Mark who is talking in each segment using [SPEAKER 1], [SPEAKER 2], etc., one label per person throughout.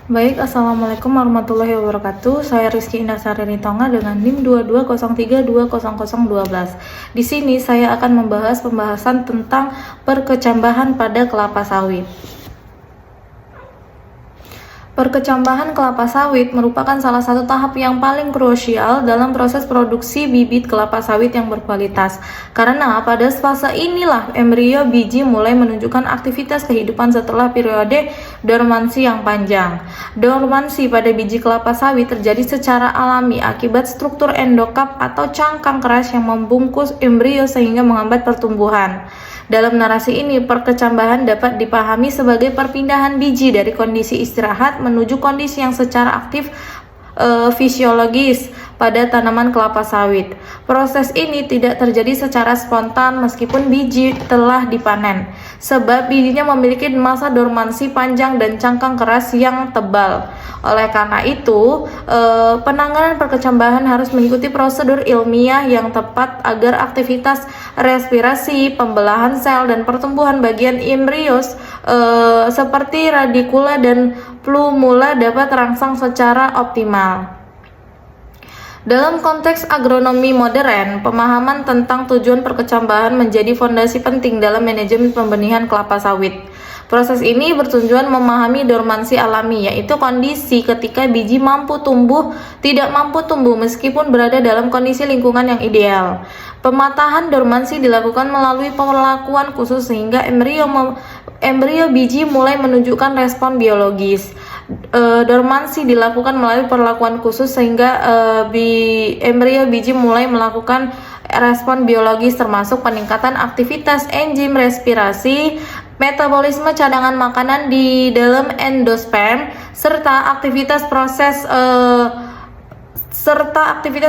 [SPEAKER 1] Baik, Assalamualaikum warahmatullahi wabarakatuh. Saya Rizky Indasari Ritonga dengan NIM 2203200012. Di sini saya akan membahas pembahasan tentang perkecambahan pada kelapa sawit. Perkecambahan kelapa sawit merupakan salah satu tahap yang paling krusial dalam proses produksi bibit kelapa sawit yang berkualitas. Karena pada fase inilah embrio biji mulai menunjukkan aktivitas kehidupan setelah periode dormansi yang panjang. Dormansi pada biji kelapa sawit terjadi secara alami akibat struktur endokap atau cangkang keras yang membungkus embrio sehingga menghambat pertumbuhan. Dalam narasi ini, perkecambahan dapat dipahami sebagai perpindahan biji dari kondisi istirahat menuju kondisi yang secara aktif fisiologis pada tanaman kelapa sawit. Proses ini tidak terjadi secara spontan meskipun biji telah dipanen, sebab bijinya memiliki masa dormansi panjang dan cangkang keras yang tebal. Oleh karena itu, penanganan perkecambahan harus mengikuti prosedur ilmiah yang tepat agar aktivitas respirasi, pembelahan sel, dan pertumbuhan bagian embryos seperti radikula dan plumula dapat terangsang secara optimal. Dalam konteks agronomi modern, pemahaman tentang tujuan perkecambahan menjadi fondasi penting dalam manajemen pembenihan kelapa sawit. Proses ini bertujuan memahami dormansi alami, yaitu kondisi ketika biji tidak mampu tumbuh meskipun berada dalam kondisi lingkungan yang ideal. Pematahan dormansi dilakukan melalui perlakuan khusus sehingga embrio biji mulai menunjukkan respon biologis. Dormansi dilakukan melalui perlakuan khusus sehingga embrio biji mulai melakukan respon biologis termasuk peningkatan aktivitas enzim respirasi, metabolisme cadangan makanan di dalam endosperm, serta aktivitas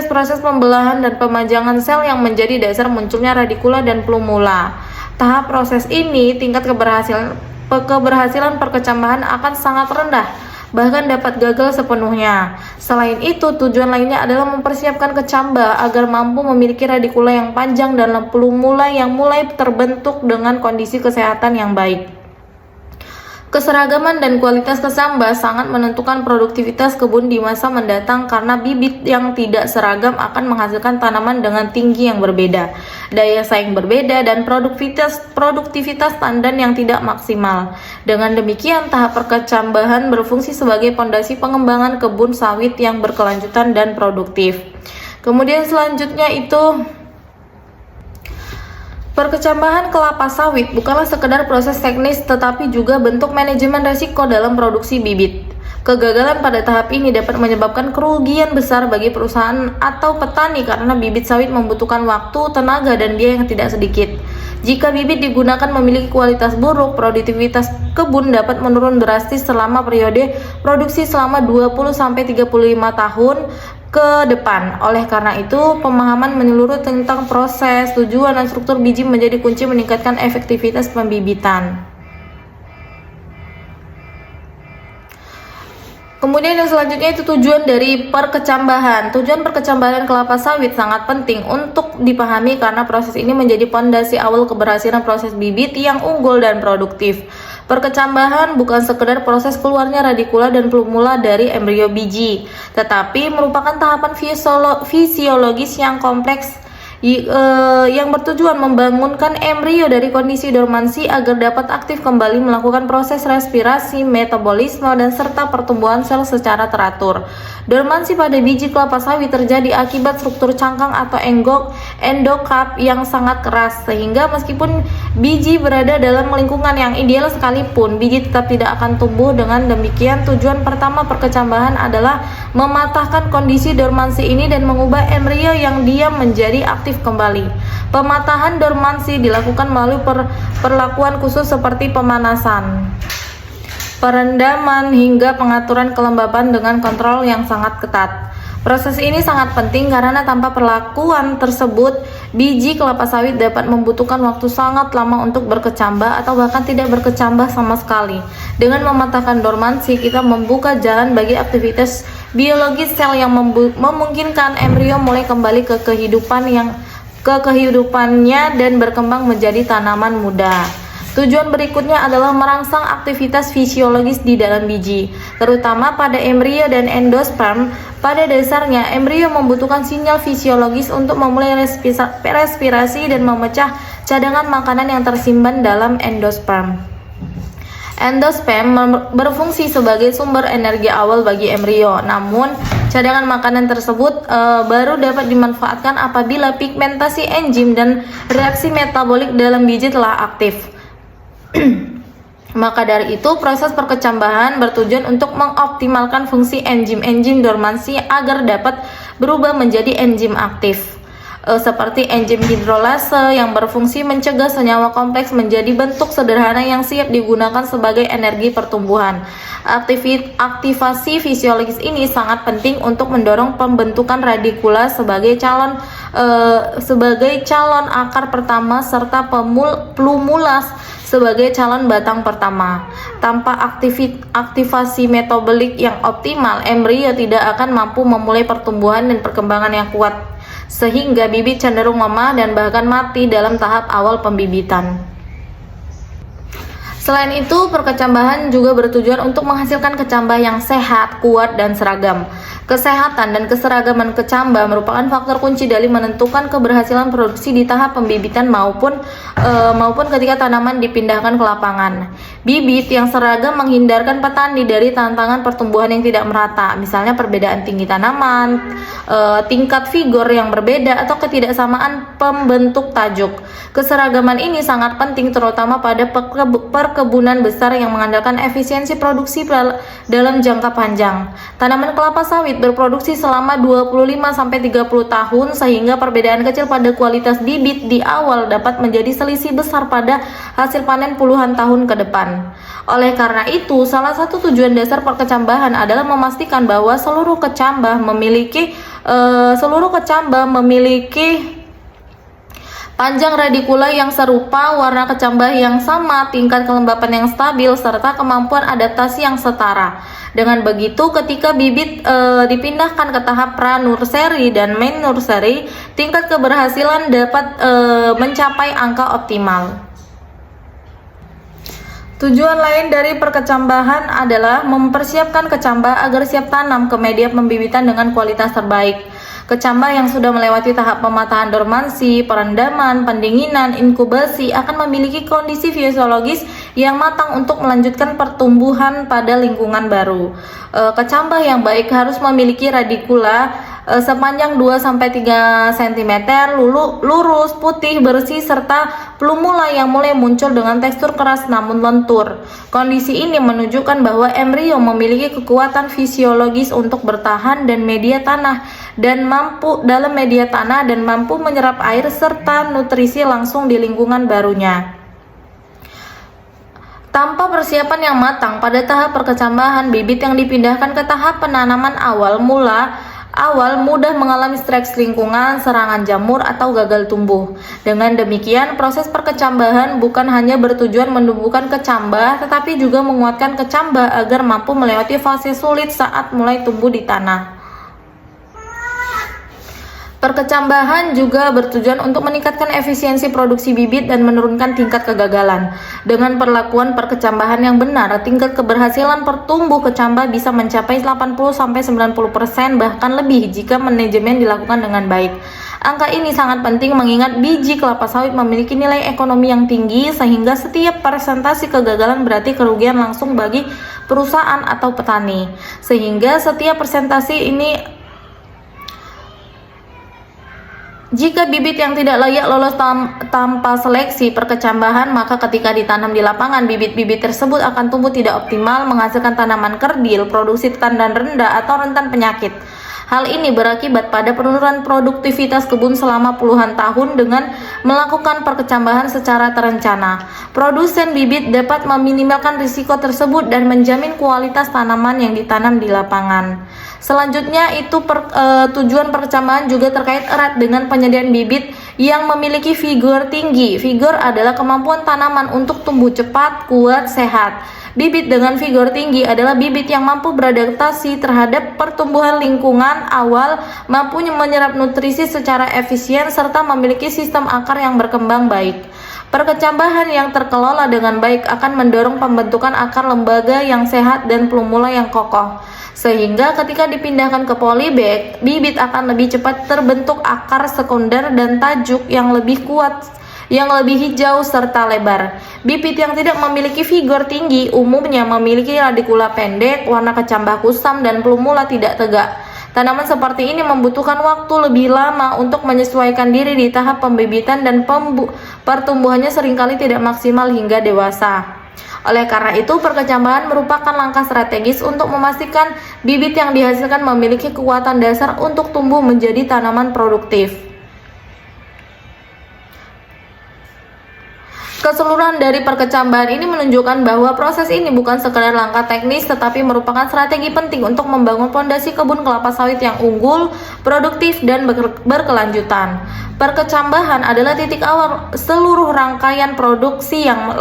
[SPEAKER 1] proses pembelahan dan pemajangan sel yang menjadi dasar munculnya radikula dan plumula. Tahap proses ini tingkat keberhasilan perkecambahan akan sangat rendah, bahkan dapat gagal sepenuhnya. Selain itu, tujuan lainnya adalah mempersiapkan kecambah agar mampu memiliki radikula yang panjang dan plumula yang mulai terbentuk dengan kondisi kesehatan yang baik. Keseragaman dan kualitas kecambah sangat menentukan produktivitas kebun di masa mendatang karena bibit yang tidak seragam akan menghasilkan tanaman dengan tinggi yang berbeda, daya saing berbeda, dan produktivitas tandan yang tidak maksimal. Dengan demikian, tahap perkecambahan berfungsi sebagai fondasi pengembangan kebun sawit yang berkelanjutan dan produktif. Kemudian selanjutnya itu perkecambahan kelapa sawit bukanlah sekedar proses teknis tetapi juga bentuk manajemen risiko dalam produksi bibit. Kegagalan pada tahap ini dapat menyebabkan kerugian besar bagi perusahaan atau petani karena bibit sawit membutuhkan waktu, tenaga, dan biaya yang tidak sedikit. Jika bibit digunakan memiliki kualitas buruk, produktivitas kebun dapat menurun drastis selama periode produksi selama 20-35 tahun ke depan. Oleh karena itu, pemahaman menyeluruh tentang proses, tujuan, dan struktur biji menjadi kunci meningkatkan efektivitas pembibitan. Kemudian yang selanjutnya itu tujuan dari perkecambahan. Tujuan perkecambahan kelapa sawit sangat penting untuk dipahami karena proses ini menjadi fondasi awal keberhasilan proses bibit yang unggul dan produktif. Perkecambahan bukan sekedar proses keluarnya radikula dan plumula dari embrio biji, tetapi merupakan tahapan fisiologis yang kompleks yang bertujuan membangunkan embrio dari kondisi dormansi agar dapat aktif kembali melakukan proses respirasi, metabolisme, dan serta pertumbuhan sel secara teratur. Dormansi pada biji kelapa sawit terjadi akibat struktur cangkang atau endokap yang sangat keras, sehingga meskipun biji berada dalam lingkungan yang ideal sekalipun, biji tetap tidak akan tumbuh. Dengan demikian, tujuan pertama perkecambahan adalah mematahkan kondisi dormansi ini dan mengubah embrio yang diam menjadi aktif kembali. Pematahan dormansi dilakukan melalui perlakuan khusus seperti pemanasan, perendaman, hingga pengaturan kelembapan dengan kontrol yang sangat ketat. Proses ini sangat penting karena tanpa perlakuan tersebut, biji kelapa sawit dapat membutuhkan waktu sangat lama untuk berkecambah atau bahkan tidak berkecambah sama sekali. Dengan mematahkan dormansi, kita membuka jalan bagi aktivitas biologis sel yang memungkinkan embrio mulai kembali ke kehidupannya dan berkembang menjadi tanaman muda. Tujuan berikutnya adalah merangsang aktivitas fisiologis di dalam biji, terutama pada embrio dan endosperm. Pada dasarnya, embrio membutuhkan sinyal fisiologis untuk memulai respirasi dan memecah cadangan makanan yang tersimpan dalam endosperm. Endosperm berfungsi sebagai sumber energi awal bagi embrio. Namun, cadangan makanan tersebut baru dapat dimanfaatkan apabila pigmentasi enzim dan reaksi metabolik dalam biji telah aktif. Maka dari itu, proses perkecambahan bertujuan untuk mengoptimalkan fungsi enzim-enzim dormansi agar dapat berubah menjadi enzim aktif. Seperti enzim hidrolase yang berfungsi mencegah senyawa kompleks menjadi bentuk sederhana yang siap digunakan sebagai energi pertumbuhan. Aktivasi fisiologis ini sangat penting untuk mendorong pembentukan radikula sebagai calon akar pertama serta plumulas sebagai calon batang pertama. Tanpa aktivasi metabolik yang optimal, embrio tidak akan mampu memulai pertumbuhan dan perkembangan yang kuat, sehingga bibit cenderung lemah dan bahkan mati dalam tahap awal pembibitan. Selain itu, perkecambahan juga bertujuan untuk menghasilkan kecambah yang sehat, kuat, dan seragam. Kesehatan dan keseragaman kecambah merupakan faktor kunci dalam menentukan keberhasilan produksi di tahap pembibitan maupun ketika tanaman dipindahkan ke lapangan. Bibit yang seragam menghindarkan petani dari tantangan pertumbuhan yang tidak merata, misalnya perbedaan tinggi tanaman, tingkat vigor yang berbeda, atau ketidaksamaan pembentuk tajuk. Keseragaman ini sangat penting terutama pada perkebunan besar yang mengandalkan efisiensi produksi dalam jangka panjang. Tanaman kelapa sawit berproduksi selama 25-30 tahun, sehingga perbedaan kecil pada kualitas bibit di awal dapat menjadi selisih besar pada hasil panen puluhan tahun ke depan. Oleh karena itu, salah satu tujuan dasar perkecambahan adalah memastikan bahwa seluruh kecambah memiliki panjang radikula yang serupa, warna kecambah yang sama, tingkat kelembapan yang stabil, serta kemampuan adaptasi yang setara. Dengan begitu, ketika bibit dipindahkan ke tahap pra-nursery dan main nursery, tingkat keberhasilan dapat mencapai angka optimal. Tujuan lain dari perkecambahan adalah mempersiapkan kecambah agar siap tanam ke media pembibitan dengan kualitas terbaik. Kecambah yang sudah melewati tahap pematahan dormansi, perendaman, pendinginan, inkubasi akan memiliki kondisi fisiologis yang matang untuk melanjutkan pertumbuhan pada lingkungan baru. Kecambah yang baik harus memiliki radikula sepanjang 2-3 cm, lurus, putih, bersih, serta plumula yang mulai muncul dengan tekstur keras namun lentur. Kondisi ini menunjukkan bahwa embrio memiliki kekuatan fisiologis untuk bertahan dan mampu menyerap air serta nutrisi langsung di lingkungan barunya. Tanpa persiapan yang matang pada tahap perkecambahan, bibit yang dipindahkan ke tahap penanaman awal mudah mengalami stres lingkungan, serangan jamur, atau gagal tumbuh. Dengan demikian, proses perkecambahan bukan hanya bertujuan menumbuhkan kecambah, tetapi juga menguatkan kecambah agar mampu melewati fase sulit saat mulai tumbuh di tanah. Perkecambahan juga bertujuan untuk meningkatkan efisiensi produksi bibit dan menurunkan tingkat kegagalan. Dengan perlakuan perkecambahan yang benar, tingkat keberhasilan pertumbuh kecambah bisa mencapai 80-90%, bahkan lebih jika manajemen dilakukan dengan baik. Angka ini sangat penting mengingat biji kelapa sawit memiliki nilai ekonomi yang tinggi, sehingga setiap persentase kegagalan berarti kerugian langsung bagi perusahaan atau petani. Sehingga setiap persentase ini, jika bibit yang tidak layak lolos tanpa seleksi perkecambahan, maka ketika ditanam di lapangan, bibit-bibit tersebut akan tumbuh tidak optimal, menghasilkan tanaman kerdil, produksi tandan rendah, atau rentan penyakit. Hal ini berakibat pada penurunan produktivitas kebun selama puluhan tahun. Dengan melakukan perkecambahan secara terencana, produsen bibit dapat meminimalkan risiko tersebut dan menjamin kualitas tanaman yang ditanam di lapangan. Selanjutnya, tujuan perkecambahan juga terkait erat dengan penyediaan bibit yang memiliki vigor tinggi. Vigor adalah kemampuan tanaman untuk tumbuh cepat, kuat, sehat. Bibit dengan vigor tinggi adalah bibit yang mampu beradaptasi terhadap pertumbuhan lingkungan awal, mampu menyerap nutrisi secara efisien, serta memiliki sistem akar yang berkembang baik. Perkecambahan yang terkelola dengan baik akan mendorong pembentukan akar lembaga yang sehat dan plumula yang kokoh. Sehingga ketika dipindahkan ke polybag, bibit akan lebih cepat terbentuk akar sekunder dan tajuk yang lebih kuat, yang lebih hijau serta lebar. Bibit yang tidak memiliki vigor tinggi umumnya memiliki radikula pendek, warna kecambah kusam, dan plumula tidak tegak. Tanaman seperti ini membutuhkan waktu lebih lama untuk menyesuaikan diri di tahap pembibitan dan pertumbuhannya seringkali tidak maksimal hingga dewasa. Oleh karena itu, perkecambahan merupakan langkah strategis untuk memastikan bibit yang dihasilkan memiliki kekuatan dasar untuk tumbuh menjadi tanaman produktif. Keseluruhan dari perkecambahan ini menunjukkan bahwa proses ini bukan sekedar langkah teknis tetapi merupakan strategi penting untuk membangun fondasi kebun kelapa sawit yang unggul, produktif, dan berkelanjutan. Perkecambahan adalah titik awal seluruh rangkaian produksi yang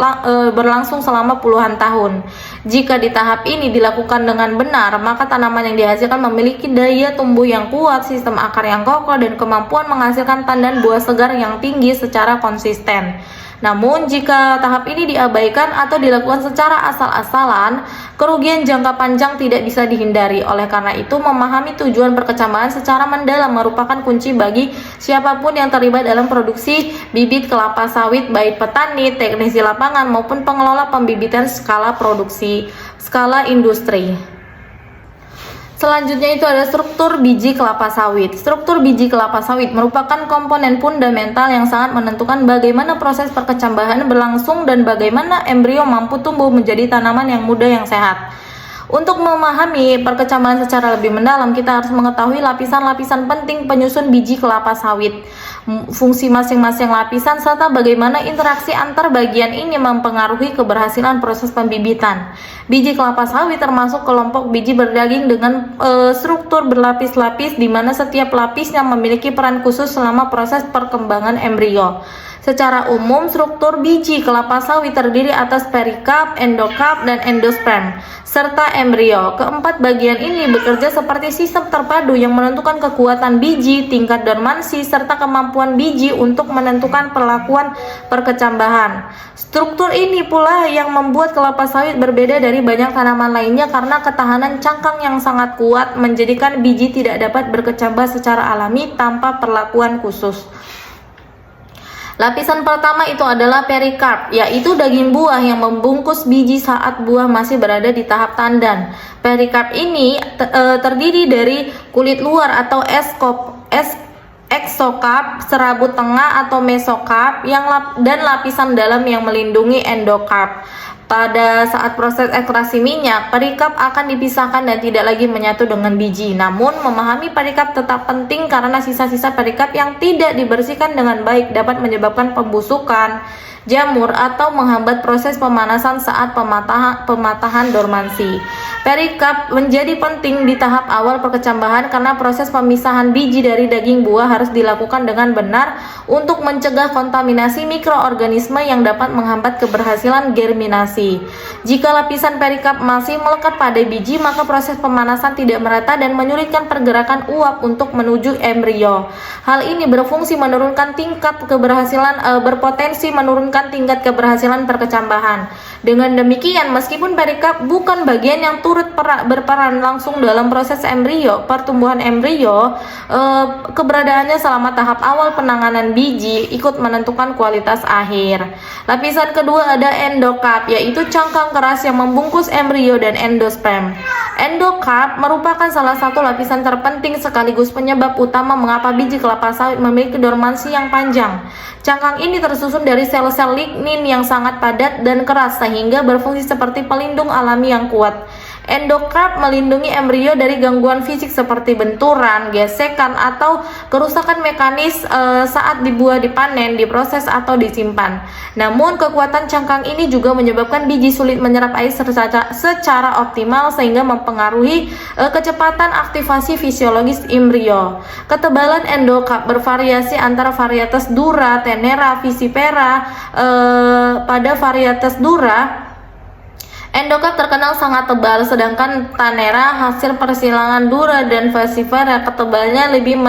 [SPEAKER 1] berlangsung selama puluhan tahun. Jika di tahap ini dilakukan dengan benar, maka tanaman yang dihasilkan memiliki daya tumbuh yang kuat, sistem akar yang kokoh, dan kemampuan menghasilkan tandan buah segar yang tinggi secara konsisten. Namun, jika tahap ini diabaikan atau dilakukan secara asal-asalan, kerugian jangka panjang tidak bisa dihindari. Oleh karena itu, memahami tujuan perkecambahan secara mendalam merupakan kunci bagi siapapun yang terlibat dalam produksi bibit kelapa sawit, baik petani, teknisi lapangan, maupun pengelola pembibitan skala produksi, skala industri. Selanjutnya itu ada struktur biji kelapa sawit. Struktur biji kelapa sawit merupakan komponen fundamental yang sangat menentukan bagaimana proses perkecambahan berlangsung dan bagaimana embrio mampu tumbuh menjadi tanaman yang muda yang sehat. Untuk memahami perkecambahan secara lebih mendalam, kita harus mengetahui lapisan-lapisan penting penyusun biji kelapa sawit, fungsi masing-masing lapisan, serta bagaimana interaksi antar bagian ini mempengaruhi keberhasilan proses pembibitan. Biji kelapa sawit termasuk kelompok biji berdaging dengan struktur berlapis-lapis di mana setiap lapisnya memiliki peran khusus selama proses perkembangan embrio. Secara umum, struktur biji kelapa sawit terdiri atas perikarp, endokarp, dan endosperm, serta embrio. Keempat bagian ini bekerja seperti sistem terpadu yang menentukan kekuatan biji, tingkat dormansi, serta kemampuan biji untuk menentukan perlakuan perkecambahan. Struktur ini pula yang membuat kelapa sawit berbeda dari banyak tanaman lainnya karena ketahanan cangkang yang sangat kuat menjadikan biji tidak dapat berkecambah secara alami tanpa perlakuan khusus. Lapisan pertama itu adalah perikarp, yaitu daging buah yang membungkus biji saat buah masih berada di tahap tandan. Perikarp ini terdiri dari kulit luar atau eksokarp, serabut tengah atau mesokarp, dan lapisan dalam yang melindungi endokarp. Pada saat proses ekstraksi minyak, perikarp akan dipisahkan dan tidak lagi menyatu dengan biji. Namun, memahami perikarp tetap penting karena sisa-sisa perikarp yang tidak dibersihkan dengan baik dapat menyebabkan pembusukan, jamur, atau menghambat proses pemanasan saat pematahan dormansi. Perikarp menjadi penting di tahap awal perkecambahan karena proses pemisahan biji dari daging buah harus dilakukan dengan benar untuk mencegah kontaminasi mikroorganisme yang dapat menghambat keberhasilan germinasi. Jika lapisan perikarp masih melekat pada biji, maka proses pemanasan tidak merata dan menyulitkan pergerakan uap untuk menuju embrio. Hal ini berfungsi menurunkan tingkat keberhasilan berpotensi menurunkan tingkat keberhasilan perkecambahan. Dengan demikian, meskipun perikarp bukan bagian yang turut berperan langsung dalam proses embrio, pertumbuhan embrio, keberadaannya selama tahap awal penanganan biji ikut menentukan kualitas akhir. Lapisan kedua ada endokarp, yaitu cangkang keras yang membungkus embrio dan endosperm. Endokarp merupakan salah satu lapisan terpenting sekaligus penyebab utama mengapa biji kelapa sawit memiliki dormansi yang panjang. Cangkang ini tersusun dari sel-sel lignin yang sangat padat dan keras sehingga berfungsi seperti pelindung alami yang kuat. Endokarp melindungi embrio dari gangguan fisik seperti benturan, gesekan, atau kerusakan mekanis saat buah dipanen, diproses, atau disimpan. Namun, kekuatan cangkang ini juga menyebabkan biji sulit menyerap air secara optimal sehingga mempengaruhi kecepatan aktivasi fisiologis embrio. Ketebalan endokarp bervariasi antara varietas Dura, Tenera, Viscifera. Pada varietas Dura, endokarp terkenal sangat tebal, sedangkan Tenera hasil persilangan Dura dan Viscifera ketebalnya lebih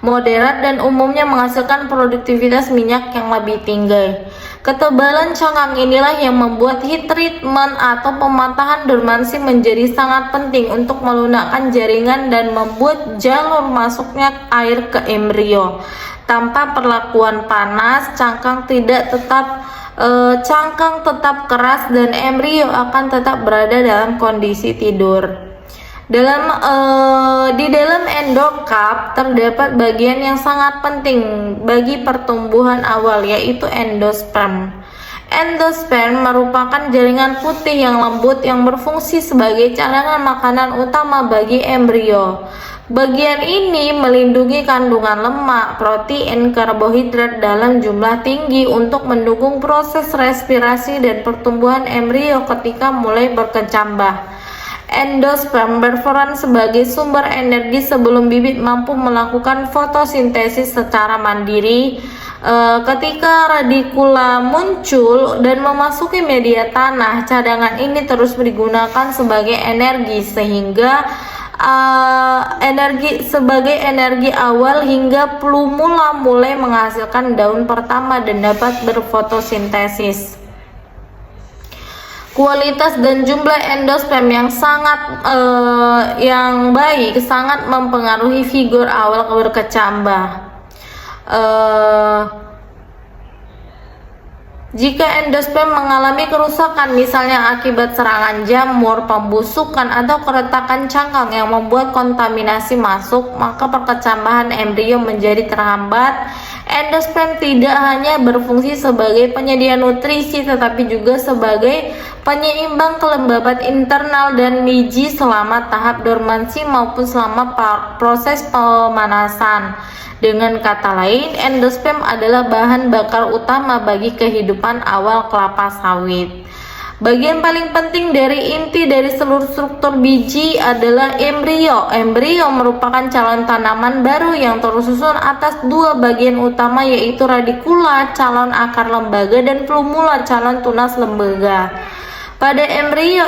[SPEAKER 1] moderat dan umumnya menghasilkan produktivitas minyak yang lebih tinggi. Ketebalan cangkang inilah yang membuat heat treatment atau pematahan dormansi menjadi sangat penting untuk melunakkan jaringan dan membuat jalur masuknya air ke embrio. Tanpa perlakuan panas, cangkang tetap keras dan embrio akan tetap berada dalam kondisi tidur. Di dalam endokarp terdapat bagian yang sangat penting bagi pertumbuhan awal, yaitu endosperm. Endosperm merupakan jaringan putih yang lembut yang berfungsi sebagai cadangan makanan utama bagi embrio. Bagian ini melindungi kandungan lemak, protein, karbohidrat dalam jumlah tinggi untuk mendukung proses respirasi dan pertumbuhan embrio ketika mulai berkecambah. Endosperm berperan sebagai sumber energi sebelum bibit mampu melakukan fotosintesis secara mandiri. Ketika radikula muncul dan memasuki media tanah, cadangan ini terus digunakan sebagai energi sehingga energi awal hingga plumula mulai menghasilkan daun pertama dan dapat berfotosintesis. Kualitas dan jumlah endosperm yang baik sangat mempengaruhi figur awal berkecambah. Jika endosperm mengalami kerusakan, misalnya akibat serangan jamur, pembusukan, atau keretakan cangkang yang membuat kontaminasi masuk, maka perkecambahan embrio menjadi terhambat. Endosperm tidak hanya berfungsi sebagai penyedia nutrisi, tetapi juga sebagai penyeimbang kelembaban internal dan biji selama tahap dormansi maupun selama proses pemanasan. Dengan kata lain, endosperm adalah bahan bakar utama bagi kehidupan awal kelapa sawit. Bagian paling penting dari inti dari seluruh struktur biji adalah embrio. Embrio merupakan calon tanaman baru yang tersusun atas dua bagian utama, yaitu radikula, calon akar lembaga, dan plumula, calon tunas lembaga. Pada embrio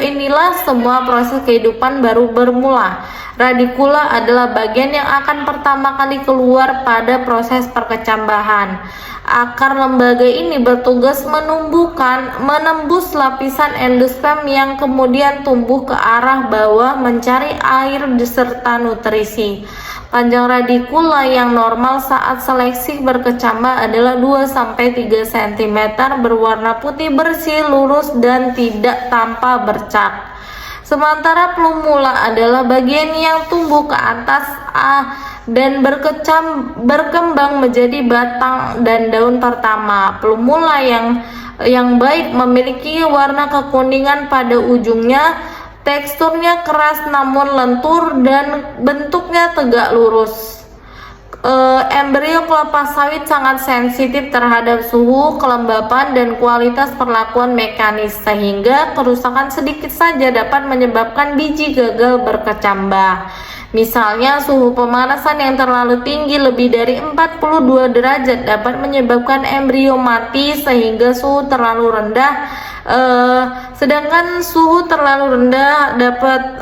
[SPEAKER 1] inilah semua proses kehidupan baru bermula. Radikula adalah bagian yang akan pertama kali keluar pada proses perkecambahan. Akar lembaga ini bertugas menembus lapisan endosperm yang kemudian tumbuh ke arah bawah mencari air beserta nutrisi. Panjang radikula yang normal saat seleksi berkecambah adalah 2-3 cm, berwarna putih bersih, lurus, dan tidak tanpa bercak. Sementara plumula adalah bagian yang tumbuh ke atas dan berkembang menjadi batang dan daun pertama. Plumula yang baik memiliki warna kekuningan pada ujungnya, teksturnya keras namun lentur, dan bentuknya tegak lurus. Embrio kelapa sawit sangat sensitif terhadap suhu, kelembapan, dan kualitas perlakuan mekanis, sehingga kerusakan sedikit saja dapat menyebabkan biji gagal berkecambah. Misalnya, suhu pemanasan yang terlalu tinggi lebih dari 42 derajat dapat menyebabkan embrio mati, sehingga suhu terlalu rendah sedangkan suhu terlalu rendah dapat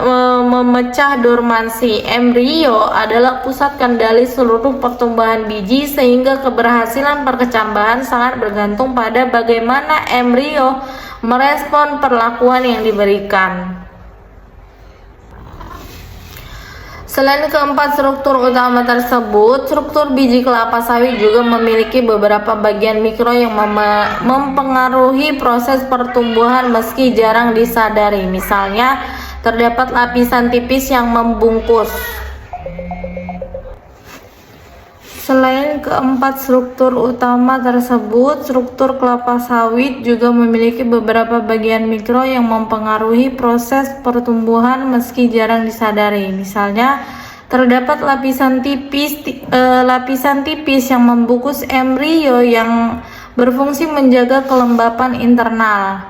[SPEAKER 1] memecah dormansi. Embrio adalah pusat kendali seluruh pertumbuhan biji, sehingga keberhasilan perkecambahan sangat bergantung pada bagaimana embrio merespon perlakuan yang diberikan. Selain keempat struktur utama tersebut, struktur biji kelapa sawit juga memiliki beberapa bagian mikro yang mempengaruhi proses pertumbuhan meski jarang disadari. Misalnya, terdapat lapisan tipis yang membungkus. Selain keempat struktur utama tersebut, struktur kelapa sawit juga memiliki beberapa bagian mikro yang mempengaruhi proses pertumbuhan meski jarang disadari. Misalnya, terdapat lapisan tipis yang membungkus embrio yang berfungsi menjaga kelembapan internal.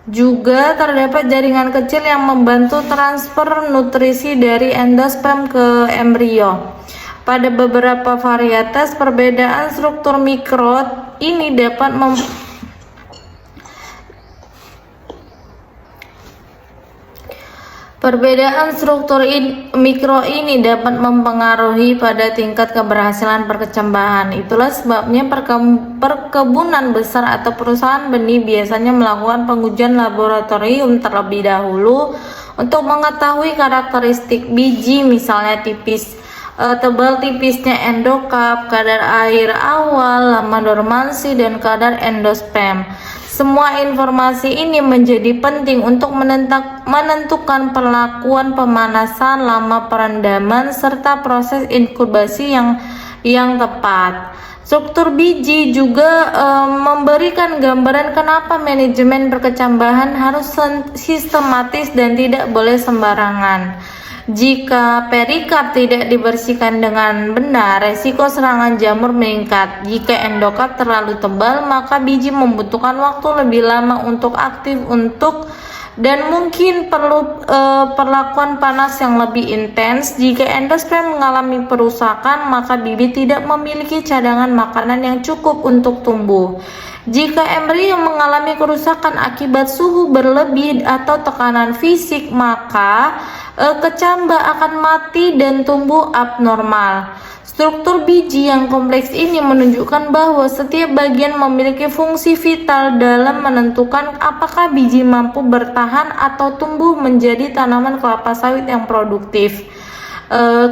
[SPEAKER 1] Juga terdapat jaringan kecil yang membantu transfer nutrisi dari endosperm ke embrio. Pada beberapa varietas, perbedaan struktur mikro ini dapat Perbedaan struktur mikro ini dapat mempengaruhi pada tingkat keberhasilan perkecambahan. Itulah sebabnya perkebunan besar atau perusahaan benih biasanya melakukan pengujian laboratorium terlebih dahulu untuk mengetahui karakteristik biji, misalnya tebal tipisnya endokap, kadar air awal, lama dormansi, dan kadar endosperm. Semua informasi ini menjadi penting untuk menentukan perlakuan pemanasan, lama perendaman, serta proses inkubasi yang tepat. Struktur biji juga memberikan gambaran kenapa manajemen perkecambahan harus sistematis dan tidak boleh sembarangan. Jika perikard tidak dibersihkan dengan benar, resiko serangan jamur meningkat. Jika endokard terlalu tebal, maka biji membutuhkan waktu lebih lama untuk aktif dan mungkin perlu perlakuan panas yang lebih intens. Jika endosperm mengalami perusakan, maka bibit tidak memiliki cadangan makanan yang cukup untuk tumbuh. Jika embrio mengalami kerusakan akibat suhu berlebih atau tekanan fisik, maka kecambah akan mati dan tumbuh abnormal. Struktur biji yang kompleks ini menunjukkan bahwa setiap bagian memiliki fungsi vital dalam menentukan apakah biji mampu bertahan atau tumbuh menjadi tanaman kelapa sawit yang produktif.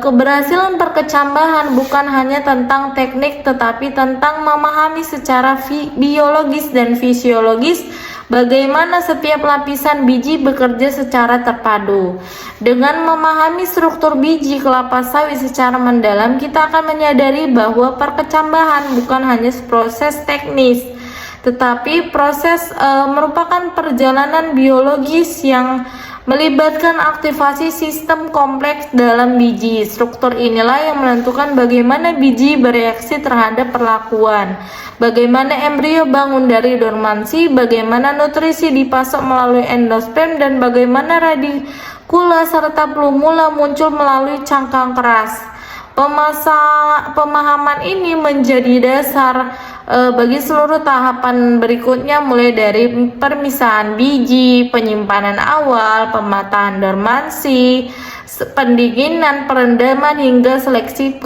[SPEAKER 1] Keberhasilan perkecambahan bukan hanya tentang teknik, tetapi tentang memahami secara biologis dan fisiologis bagaimana setiap lapisan biji bekerja secara terpadu. Dengan memahami struktur biji kelapa sawit secara mendalam, kita akan menyadari bahwa perkecambahan bukan hanya proses teknis, tetapi proses merupakan perjalanan biologis yang melibatkan aktivasi sistem kompleks dalam biji. Struktur inilah yang menentukan bagaimana biji bereaksi terhadap perlakuan, bagaimana embrio bangun dari dormansi, bagaimana nutrisi dipasok melalui endosperm, dan bagaimana radikula serta plumula muncul melalui cangkang keras. Pemahaman ini menjadi dasar bagi seluruh tahapan berikutnya, mulai dari permisahan biji, penyimpanan awal, pematahan dormansi, pendinginan, perendaman, hingga seleksi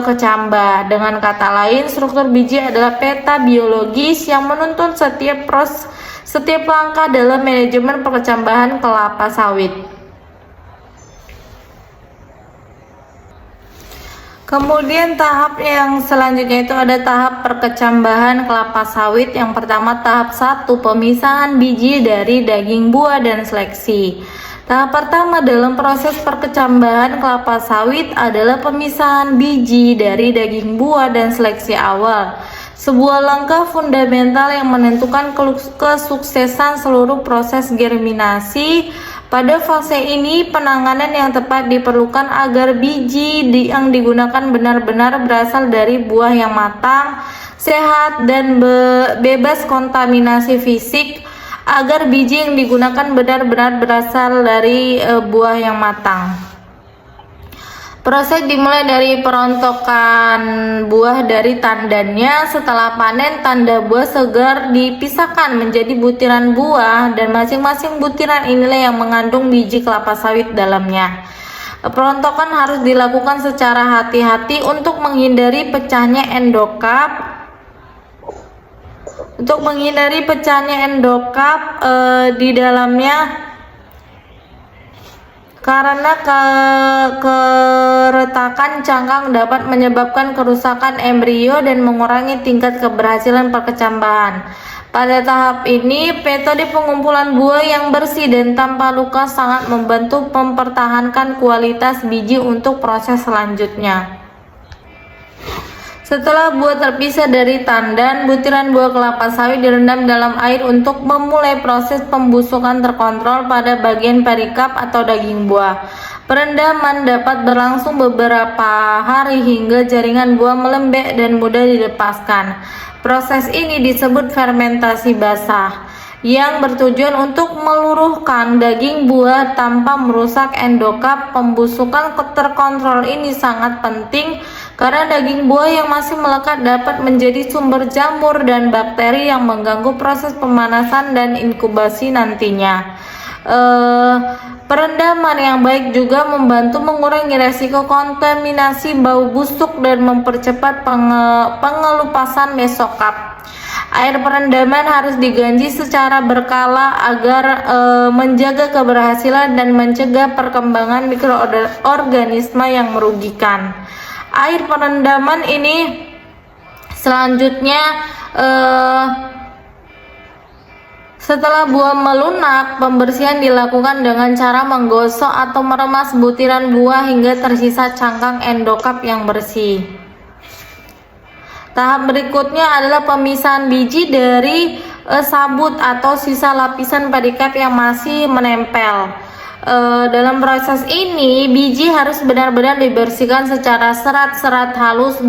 [SPEAKER 1] kecambah. Dengan kata lain, struktur biji adalah peta biologis yang menuntun setiap langkah dalam manajemen perkecambahan kelapa sawit. Kemudian tahap yang selanjutnya itu ada tahap perkecambahan kelapa sawit. Yang pertama, tahap 1, pemisahan biji dari daging buah dan seleksi. Tahap pertama dalam proses perkecambahan kelapa sawit adalah pemisahan biji dari daging buah dan seleksi awal. Sebuah langkah fundamental yang menentukan kesuksesan seluruh proses germinasi. Pada fase ini, penanganan yang tepat diperlukan agar biji yang digunakan benar-benar berasal dari buah yang matang, sehat, dan bebas kontaminasi fisik, agar biji yang digunakan benar-benar berasal dari buah yang matang. Proses dimulai dari perontokan buah dari tandannya. Setelah panen, tanda buah segar dipisahkan menjadi butiran buah, dan masing-masing butiran inilah yang mengandung biji kelapa sawit dalamnya. Perontokan harus dilakukan secara hati-hati untuk menghindari pecahnya endokap. Di dalamnya, karena keretakan cangkang dapat menyebabkan kerusakan embrio dan mengurangi tingkat keberhasilan perkecambahan. Pada tahap ini, metode pengumpulan buah yang bersih dan tanpa luka sangat membantu mempertahankan kualitas biji untuk proses selanjutnya. Setelah buah terpisah dari tandan, butiran buah kelapa sawit direndam dalam air untuk memulai proses pembusukan terkontrol pada bagian perikap atau daging buah. Perendaman dapat berlangsung beberapa hari hingga jaringan buah melembek dan mudah dilepaskan. Proses ini disebut fermentasi basah, yang bertujuan untuk meluruhkan daging buah tanpa merusak endokap. Pembusukan terkontrol ini sangat penting karena daging buah yang masih melekat dapat menjadi sumber jamur dan bakteri yang mengganggu proses pemanasan dan inkubasi nantinya. Perendaman yang baik juga membantu mengurangi resiko kontaminasi bau busuk dan mempercepat pengelupasan mesokap. Air perendaman harus diganti secara berkala agar menjaga keberhasilan dan mencegah perkembangan mikroorganisme yang merugikan. Air perendaman ini selanjutnya setelah buah melunak, pembersihan dilakukan dengan cara menggosok atau meremas butiran buah hingga tersisa cangkang endokap yang bersih. Tahap berikutnya adalah pemisahan biji dari sabut atau sisa lapisan pedikap yang masih menempel. Dalam proses ini, biji harus benar-benar dibersihkan secara serat-serat halus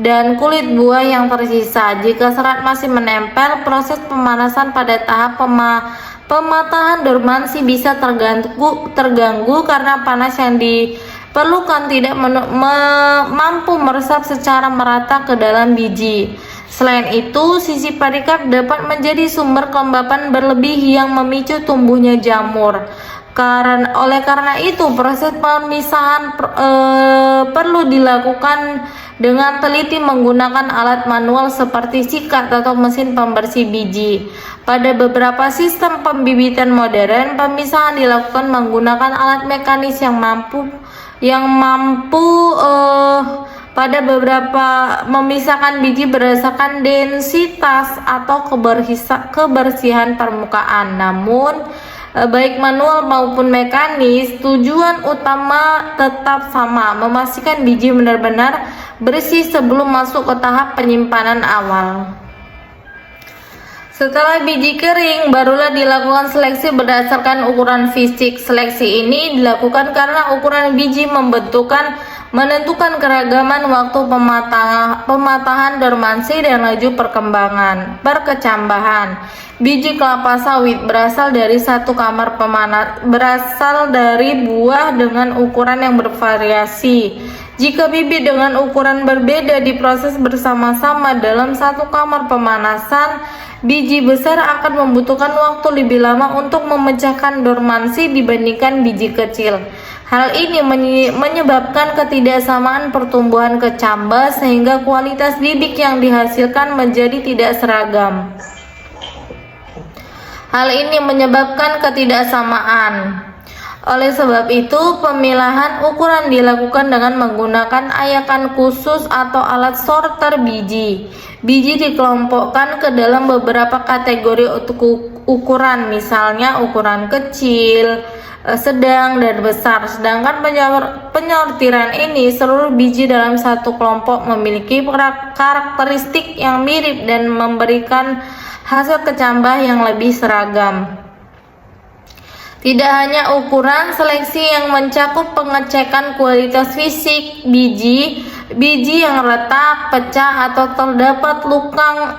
[SPEAKER 1] dan kulit buah yang tersisa. Jika serat masih menempel, proses pemanasan pada tahap pematahan dormansi bisa terganggu karena panas yang diperlukan tidak mampu meresap secara merata ke dalam biji. Selain itu, sisi pedikap dapat menjadi sumber kelembapan berlebih yang memicu tumbuhnya jamur. Oleh karena itu, proses pemisahan perlu dilakukan dengan teliti menggunakan alat manual seperti sikat atau mesin pembersih biji. Pada beberapa sistem pembibitan modern, pemisahan dilakukan menggunakan alat mekanis yang mampu pada beberapa memisahkan biji berdasarkan densitas atau kebersihan permukaan. Namun, baik manual maupun mekanis, tujuan utama tetap sama, memastikan biji benar-benar bersih sebelum masuk ke tahap penyimpanan awal. Setelah biji kering, barulah dilakukan seleksi berdasarkan ukuran fisik. Seleksi ini dilakukan karena ukuran biji menentukan keragaman waktu pematahan dormansi dan laju perkecambahan. Biji kelapa sawit berasal dari berasal dari buah dengan ukuran yang bervariasi. Jika bibit dengan ukuran berbeda diproses bersama-sama dalam satu kamar pemanasan, biji besar akan membutuhkan waktu lebih lama untuk memecahkan dormansi dibandingkan biji kecil. Hal ini menyebabkan ketidaksamaan pertumbuhan kecambah sehingga kualitas bibit yang dihasilkan menjadi tidak seragam. Hal ini menyebabkan ketidaksamaan. Oleh sebab itu, pemilahan ukuran dilakukan dengan menggunakan ayakan khusus atau alat sorter biji. Biji dikelompokkan ke dalam beberapa kategori ukuran, misalnya ukuran kecil, sedang, dan besar. Sedangkan penyortiran ini, seluruh biji dalam satu kelompok memiliki karakteristik yang mirip dan memberikan hasil kecambah yang lebih seragam. Tidak hanya ukuran, seleksi yang mencakup pengecekan kualitas fisik biji yang retak, pecah, atau terdapat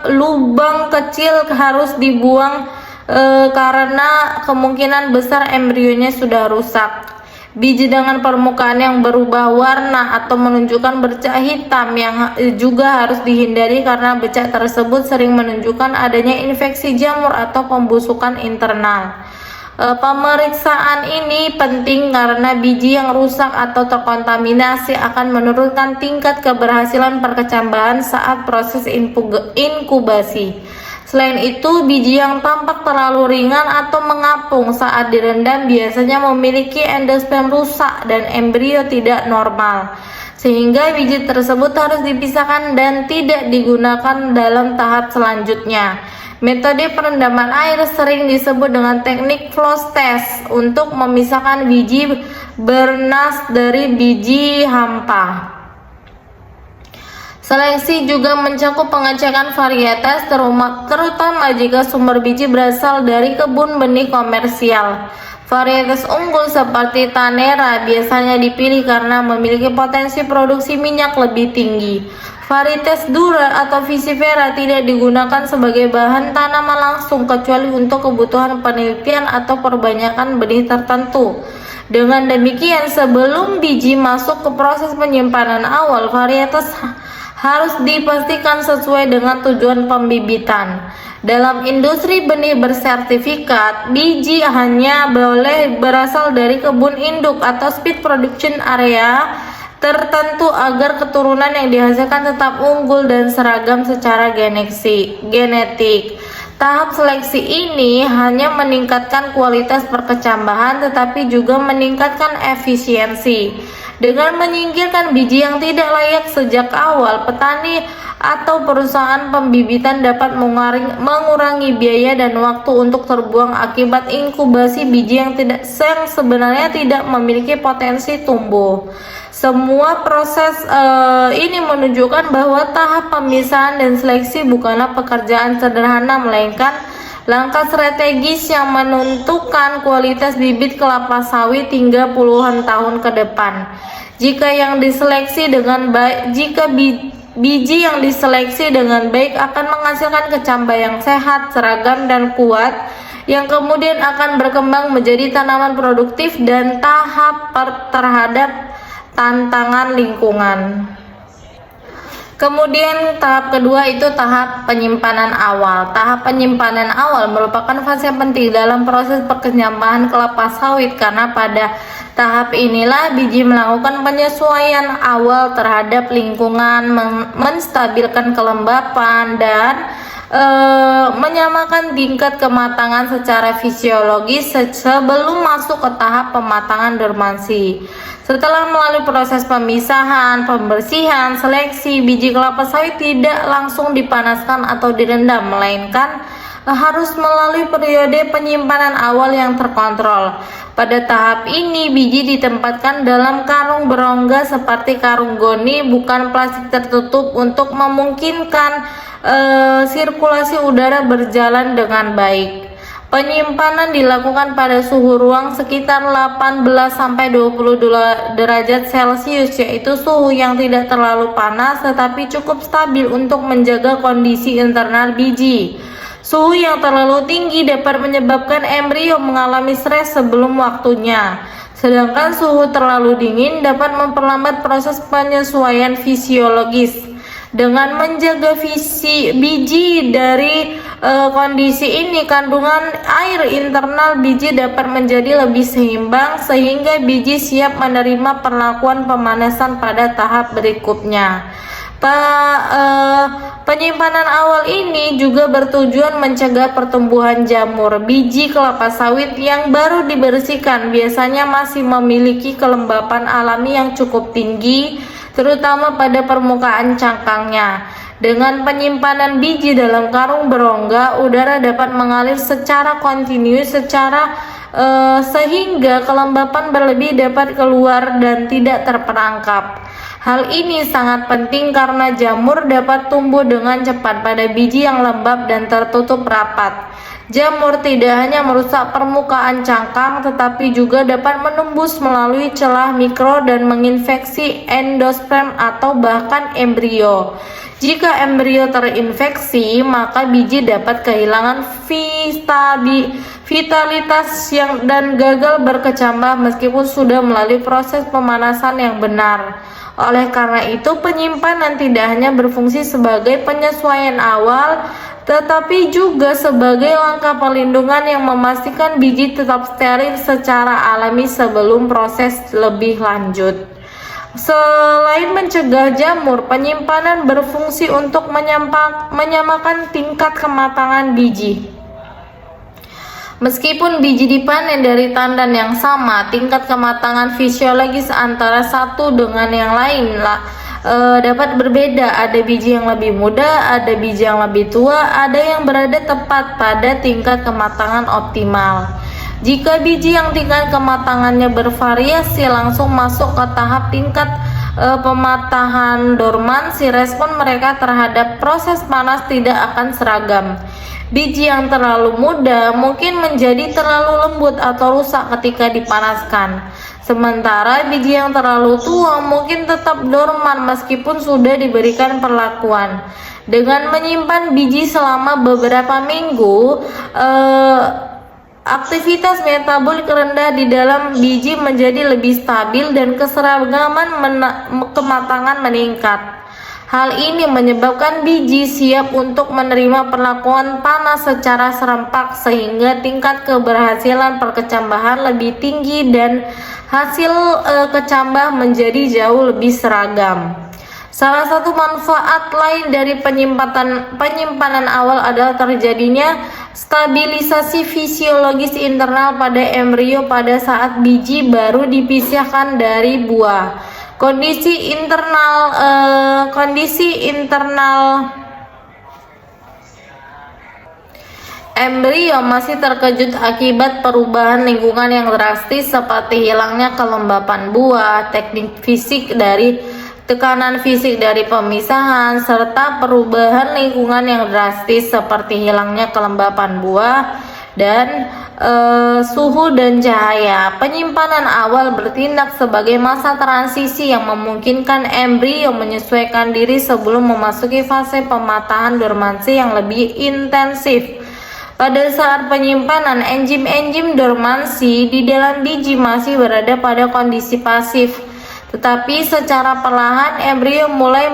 [SPEAKER 1] lubang kecil harus dibuang karena kemungkinan besar embrionya sudah rusak. Biji dengan permukaan yang berubah warna atau menunjukkan bercak hitam yang juga harus dihindari karena bercak tersebut sering menunjukkan adanya infeksi jamur atau pembusukan internal. Pemeriksaan ini penting karena biji yang rusak atau terkontaminasi akan menurunkan tingkat keberhasilan perkecambahan saat proses inkubasi. Selain itu, biji yang tampak terlalu ringan atau mengapung saat direndam biasanya memiliki endosperm rusak dan embrio tidak normal, sehingga biji tersebut harus dipisahkan dan tidak digunakan dalam tahap selanjutnya. Metode perendaman air sering disebut dengan teknik flow test untuk memisahkan biji bernas dari biji hampa. Seleksi juga mencakup pengecekan varietas, terutama jika sumber biji berasal dari kebun benih komersial. Varietas unggul seperti Tanera biasanya dipilih karena memiliki potensi produksi minyak lebih tinggi. Varietas Dura atau Visifera tidak digunakan sebagai bahan tanaman langsung kecuali untuk kebutuhan penelitian atau perbanyakan benih tertentu. Dengan demikian, sebelum biji masuk ke proses penyimpanan awal, varietas harus dipastikan sesuai dengan tujuan pembibitan. Dalam industri benih bersertifikat, biji hanya boleh berasal dari kebun induk atau speed production area tertentu agar keturunan yang dihasilkan tetap unggul dan seragam secara genetik. Tahap seleksi ini hanya meningkatkan kualitas perkecambahan tetapi juga meningkatkan efisiensi. Dengan menyingkirkan biji yang tidak layak sejak awal, petani atau perusahaan pembibitan dapat mengurangi biaya dan waktu untuk terbuang akibat inkubasi biji yang sebenarnya tidak memiliki potensi tumbuh. Semua proses ini menunjukkan bahwa tahap pemisahan dan seleksi bukanlah pekerjaan sederhana, melainkan langkah strategis yang menentukan kualitas bibit kelapa sawit hingga puluhan tahun ke depan. Jika biji yang diseleksi dengan baik akan menghasilkan kecambah yang sehat, seragam dan kuat yang kemudian akan berkembang menjadi tanaman produktif dan terhadap tantangan lingkungan. Kemudian tahap kedua itu tahap penyimpanan awal. Tahap penyimpanan awal merupakan fase penting dalam proses perkecambahan kelapa sawit karena pada tahap inilah biji melakukan penyesuaian awal terhadap lingkungan, menstabilkan kelembapan dan menyamakan tingkat kematangan secara fisiologis sebelum masuk ke tahap pematangan dormansi. Setelah melalui proses pemisahan, pembersihan, seleksi, biji kelapa sawit tidak langsung dipanaskan atau direndam, melainkan harus melalui periode penyimpanan awal yang terkontrol. Pada tahap ini, biji ditempatkan dalam karung berongga seperti karung goni, bukan plastik tertutup, untuk memungkinkan sirkulasi udara berjalan dengan baik. Penyimpanan dilakukan pada suhu ruang sekitar 18-20 derajat Celcius, yaitu suhu yang tidak terlalu panas tetapi cukup stabil untuk menjaga kondisi internal biji. Suhu yang terlalu tinggi dapat menyebabkan embrio mengalami stres sebelum waktunya, sedangkan suhu terlalu dingin dapat memperlambat proses penyesuaian fisiologis. Dengan menjaga biji dari kondisi ini, kandungan air internal biji dapat menjadi lebih seimbang sehingga biji siap menerima perlakuan pemanasan pada tahap berikutnya. Penyimpanan awal ini juga bertujuan mencegah pertumbuhan jamur. Biji kelapa sawit yang baru dibersihkan biasanya masih memiliki kelembapan alami yang cukup tinggi, terutama pada permukaan cangkangnya. Dengan penyimpanan biji dalam karung berongga, udara dapat mengalir secara kontinu sehingga kelembapan berlebih dapat keluar dan tidak terperangkap. Hal ini sangat penting karena jamur dapat tumbuh dengan cepat pada biji yang lembab dan tertutup rapat. Jamur tidak hanya merusak permukaan cangkang tetapi juga dapat menembus melalui celah mikro dan menginfeksi endosperm atau bahkan embrio. Jika embrio terinfeksi, maka biji dapat kehilangan vitalitas dan gagal berkecambah meskipun sudah melalui proses pemanasan yang benar. Oleh karena itu, penyimpanan tidak hanya berfungsi sebagai penyesuaian awal, tetapi juga sebagai langkah perlindungan yang memastikan biji tetap steril secara alami sebelum proses lebih lanjut. Selain mencegah jamur, penyimpanan berfungsi untuk menyamakan tingkat kematangan biji. Meskipun biji dipanen dari tandan yang sama, tingkat kematangan fisiologis antara satu dengan yang lain dapat berbeda. Ada biji yang lebih muda, ada biji yang lebih tua, ada yang berada tepat pada tingkat kematangan optimal. Jika biji yang tingkat kematangannya bervariasi langsung masuk ke tahap tingkat pematahan dormansi, respon mereka terhadap proses panas tidak akan seragam. Biji yang terlalu muda mungkin menjadi terlalu lembut atau rusak ketika dipanaskan. Sementara biji yang terlalu tua mungkin tetap dorman meskipun sudah diberikan perlakuan. Dengan menyimpan biji selama beberapa minggu, aktivitas metabolik rendah di dalam biji menjadi lebih stabil dan keseragaman kematangan meningkat. Hal ini menyebabkan biji siap untuk menerima perlakuan panas secara serempak sehingga tingkat keberhasilan perkecambahan lebih tinggi dan hasil kecambah menjadi jauh lebih seragam. Salah satu manfaat lain dari penyimpanan awal adalah terjadinya stabilisasi fisiologis internal pada embrio pada saat biji baru dipisahkan dari buah. Kondisi internal embrio masih terkejut akibat perubahan lingkungan yang drastis seperti hilangnya kelembapan buah, tekanan fisik dari pemisahan, serta perubahan lingkungan yang drastis seperti hilangnya kelembapan buah dan suhu dan cahaya. Penyimpanan awal bertindak sebagai masa transisi yang memungkinkan embrio menyesuaikan diri sebelum memasuki fase pematahan dormansi yang lebih intensif. Pada saat penyimpanan, enzim-enzim dormansi di dalam biji masih berada pada kondisi pasif, tetapi secara perlahan embrio mulai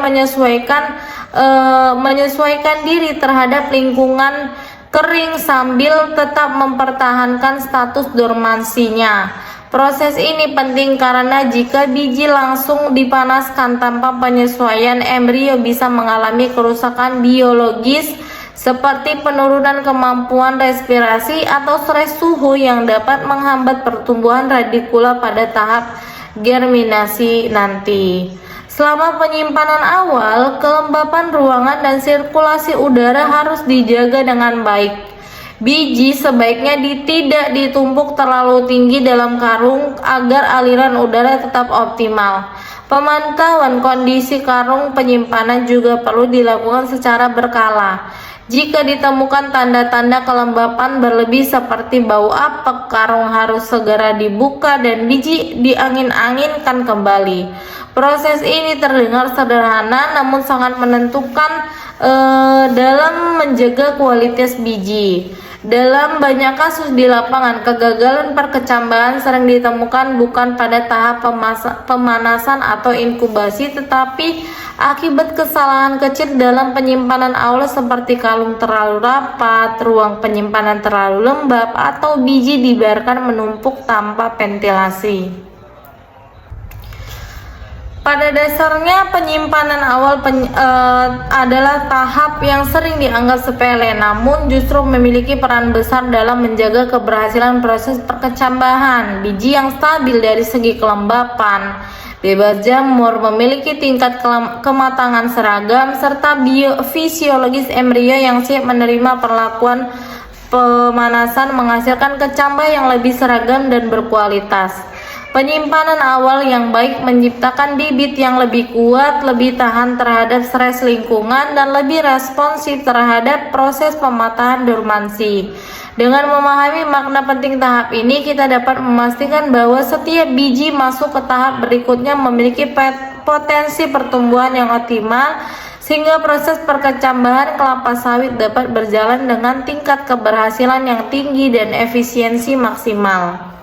[SPEAKER 1] menyesuaikan diri terhadap lingkungan kering sambil tetap mempertahankan status dormansinya. Proses ini penting karena jika biji langsung dipanaskan tanpa penyesuaian, embrio bisa mengalami kerusakan biologis seperti penurunan kemampuan respirasi atau stres suhu yang dapat menghambat pertumbuhan radikula pada tahap germinasi nanti. Selama penyimpanan awal, kelembapan ruangan dan sirkulasi udara harus dijaga dengan baik. Biji sebaiknya tidak ditumpuk terlalu tinggi dalam karung agar aliran udara tetap optimal. Pemantauan kondisi karung penyimpanan juga perlu dilakukan secara berkala. Jika ditemukan tanda-tanda kelembapan berlebih seperti bau apek, karung harus segera dibuka dan biji diangin-anginkan kembali. Proses ini terdengar sederhana namun sangat menentukan dalam menjaga kualitas biji. Dalam banyak kasus di lapangan, kegagalan perkecambahan sering ditemukan bukan pada tahap pemanasan atau inkubasi, tetapi akibat kesalahan kecil dalam penyimpanan awal seperti kalung terlalu rapat, ruang penyimpanan terlalu lembab, atau biji dibiarkan menumpuk tanpa ventilasi. Pada dasarnya, penyimpanan awal adalah tahap yang sering dianggap sepele, namun justru memiliki peran besar dalam menjaga keberhasilan proses perkecambahan. Biji yang stabil dari segi kelembapan, bebas jamur, memiliki tingkat kematangan seragam, serta fisiologis embrio yang siap menerima perlakuan pemanasan menghasilkan kecambah yang lebih seragam dan berkualitas. Penyimpanan awal yang baik menciptakan bibit yang lebih kuat, lebih tahan terhadap stres lingkungan, dan lebih responsif terhadap proses pematahan dormansi. Dengan memahami makna penting tahap ini, kita dapat memastikan bahwa setiap biji masuk ke tahap berikutnya memiliki potensi pertumbuhan yang optimal, sehingga proses perkecambahan kelapa sawit dapat berjalan dengan tingkat keberhasilan yang tinggi dan efisiensi maksimal.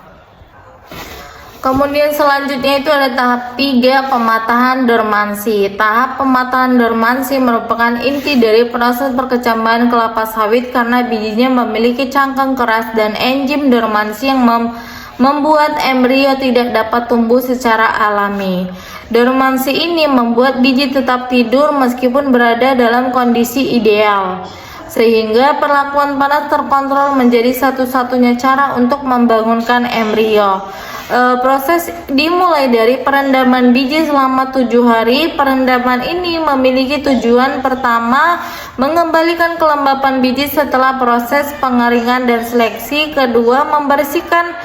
[SPEAKER 1] Kemudian selanjutnya itu ada tahap 3, pematahan dormansi. Tahap pematahan dormansi merupakan inti dari proses perkecambahan kelapa sawit karena bijinya memiliki cangkang keras dan enzim dormansi yang membuat embrio tidak dapat tumbuh secara alami. Dormansi ini membuat biji tetap tidur meskipun berada dalam kondisi ideal, sehingga perlakuan panas terkontrol menjadi satu-satunya cara untuk membangunkan embrio. Proses dimulai dari perendaman biji selama 7 hari. Perendaman ini memiliki tujuan pertama, mengembalikan kelembapan biji setelah proses pengeringan dan seleksi. Kedua, membersihkan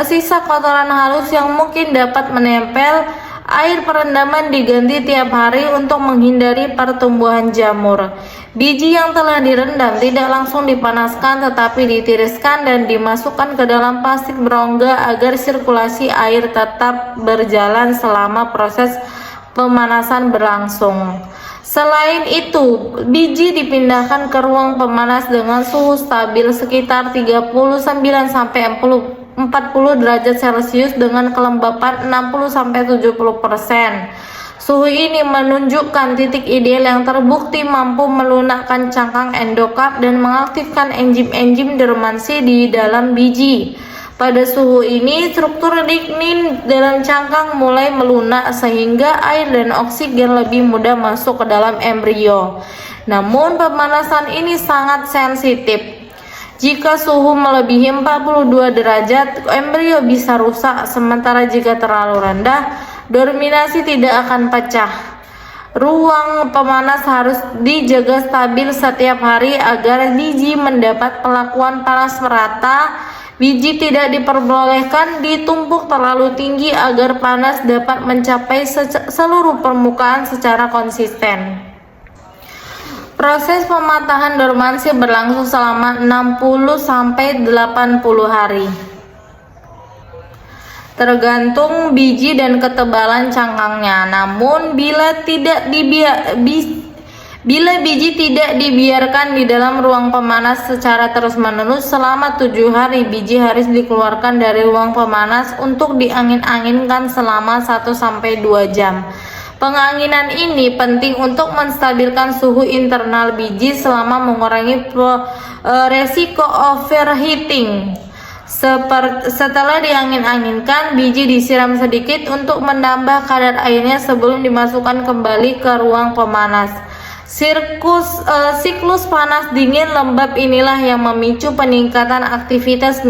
[SPEAKER 1] sisa kotoran halus yang mungkin dapat menempel. Air perendaman diganti tiap hari untuk menghindari pertumbuhan jamur. Biji yang telah direndam tidak langsung dipanaskan tetapi ditiriskan dan dimasukkan ke dalam plastik berongga agar sirkulasi air tetap berjalan selama proses pemanasan berlangsung. Selain itu, biji dipindahkan ke ruang pemanas dengan suhu stabil sekitar 39-40 derajat Celcius dengan kelembapan 60-70%. Suhu ini menunjukkan titik ideal yang terbukti mampu melunakkan cangkang endokard dan mengaktifkan enzim-enzim dormansi di dalam biji. Pada suhu ini, struktur lignin dalam cangkang mulai melunak sehingga air dan oksigen lebih mudah masuk ke dalam embrio. Namun, pemanasan ini sangat sensitif. Jika suhu melebihi 42 derajat, embrio bisa rusak, sementara jika terlalu rendah, dorminasi tidak akan pecah. Ruang pemanas harus dijaga stabil setiap hari agar biji mendapat perlakuan panas merata. Biji tidak diperbolehkan ditumpuk terlalu tinggi agar panas dapat mencapai seluruh permukaan secara konsisten. Proses pematahan dormansi berlangsung selama 60-80 hari. Tergantung biji dan ketebalan cangkangnya. Namun bila biji tidak dibiarkan di dalam ruang pemanas secara terus-menerus selama 7 hari, biji harus dikeluarkan dari ruang pemanas untuk diangin-anginkan selama 1-2 jam. Penganginan ini penting untuk menstabilkan suhu internal biji selama mengurangi resiko overheating. Setelah diangin-anginkan, biji disiram sedikit untuk menambah kadar airnya sebelum dimasukkan kembali ke ruang pemanas. Siklus panas dingin lembab inilah yang memicu peningkatan aktivitas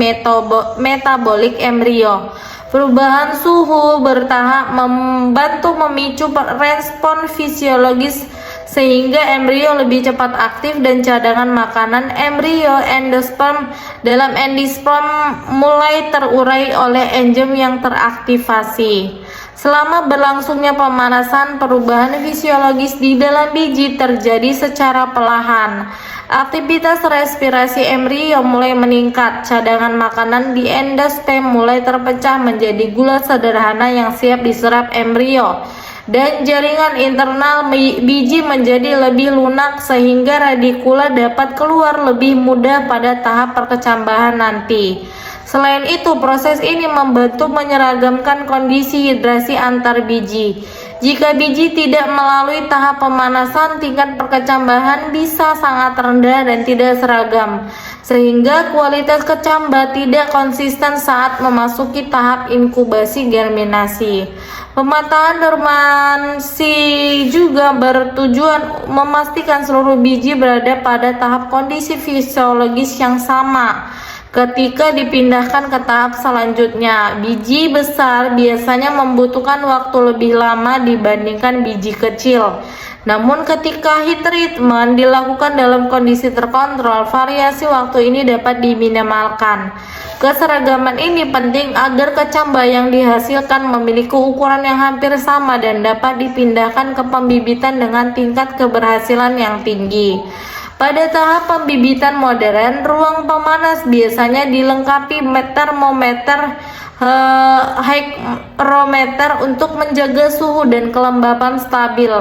[SPEAKER 1] metabolik embrio. Perubahan suhu bertahap membantu memicu respon fisiologis sehingga embrio lebih cepat aktif dan cadangan makanan embrio endosperm dalam endosperm mulai terurai oleh enzim yang teraktivasi. Selama berlangsungnya pemanasan, perubahan fisiologis di dalam biji terjadi secara perlahan. Aktivitas respirasi embrio mulai meningkat, cadangan makanan di endosperm mulai terpecah menjadi gula sederhana yang siap diserap embrio, dan jaringan internal biji menjadi lebih lunak sehingga radikula dapat keluar lebih mudah pada tahap perkecambahan nanti. Selain itu, proses ini membantu menyeragamkan kondisi hidrasi antar biji. Jika biji tidak melalui tahap pemanasan, tingkat perkecambahan bisa sangat rendah dan tidak seragam, sehingga kualitas kecambah tidak konsisten saat memasuki tahap inkubasi germinasi. Pematahan dormansi juga bertujuan memastikan seluruh biji berada pada tahap kondisi fisiologis yang sama. Ketika dipindahkan ke tahap selanjutnya, biji besar biasanya membutuhkan waktu lebih lama dibandingkan biji kecil. Namun ketika heat treatment dilakukan dalam kondisi terkontrol, variasi waktu ini dapat diminimalkan. Keseragaman ini penting agar kecambah yang dihasilkan memiliki ukuran yang hampir sama dan dapat dipindahkan ke pembibitan dengan tingkat keberhasilan yang tinggi. Pada tahap pembibitan modern, ruang pemanas biasanya dilengkapi termometer hygrometer untuk menjaga suhu dan kelembapan stabil.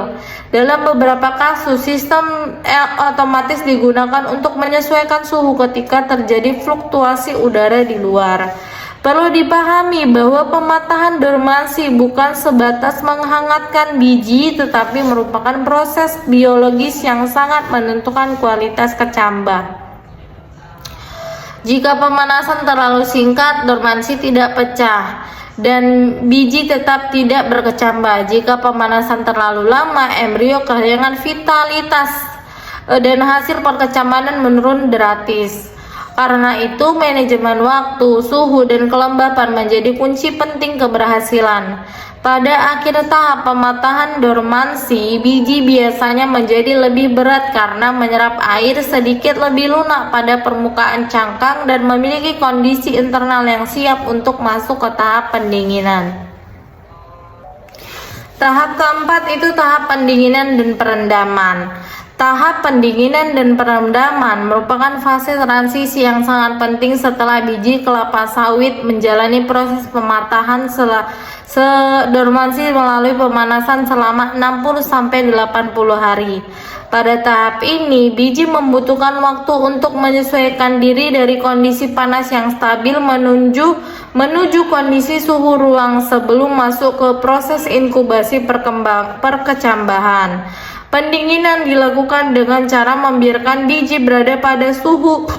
[SPEAKER 1] Dalam beberapa kasus, sistem otomatis digunakan untuk menyesuaikan suhu ketika terjadi fluktuasi udara di luar. Perlu dipahami bahwa pematahan dormansi bukan sebatas menghangatkan biji, tetapi merupakan proses biologis yang sangat menentukan kualitas kecambah. Jika pemanasan terlalu singkat, dormansi tidak pecah dan biji tetap tidak berkecambah. Jika pemanasan terlalu lama, embrio kehilangan vitalitas dan hasil perkecambahan menurun drastis. Karena itu, manajemen waktu, suhu, dan kelembapan menjadi kunci penting keberhasilan. Pada akhir tahap pematahan dormansi, biji biasanya menjadi lebih berat karena menyerap air sedikit lebih lunak pada permukaan cangkang dan memiliki kondisi internal yang siap untuk masuk ke tahap pendinginan. Tahap keempat itu tahap pendinginan dan perendaman. Tahap pendinginan dan perendaman merupakan fase transisi yang sangat penting setelah biji kelapa sawit menjalani proses pematahan dormansi melalui pemanasan selama 60-80 hari. Pada tahap ini, biji membutuhkan waktu untuk menyesuaikan diri dari kondisi panas yang stabil menuju menuju kondisi suhu ruang sebelum masuk ke proses inkubasi perkecambahan. Pendinginan dilakukan dengan cara membiarkan biji berada pada suhu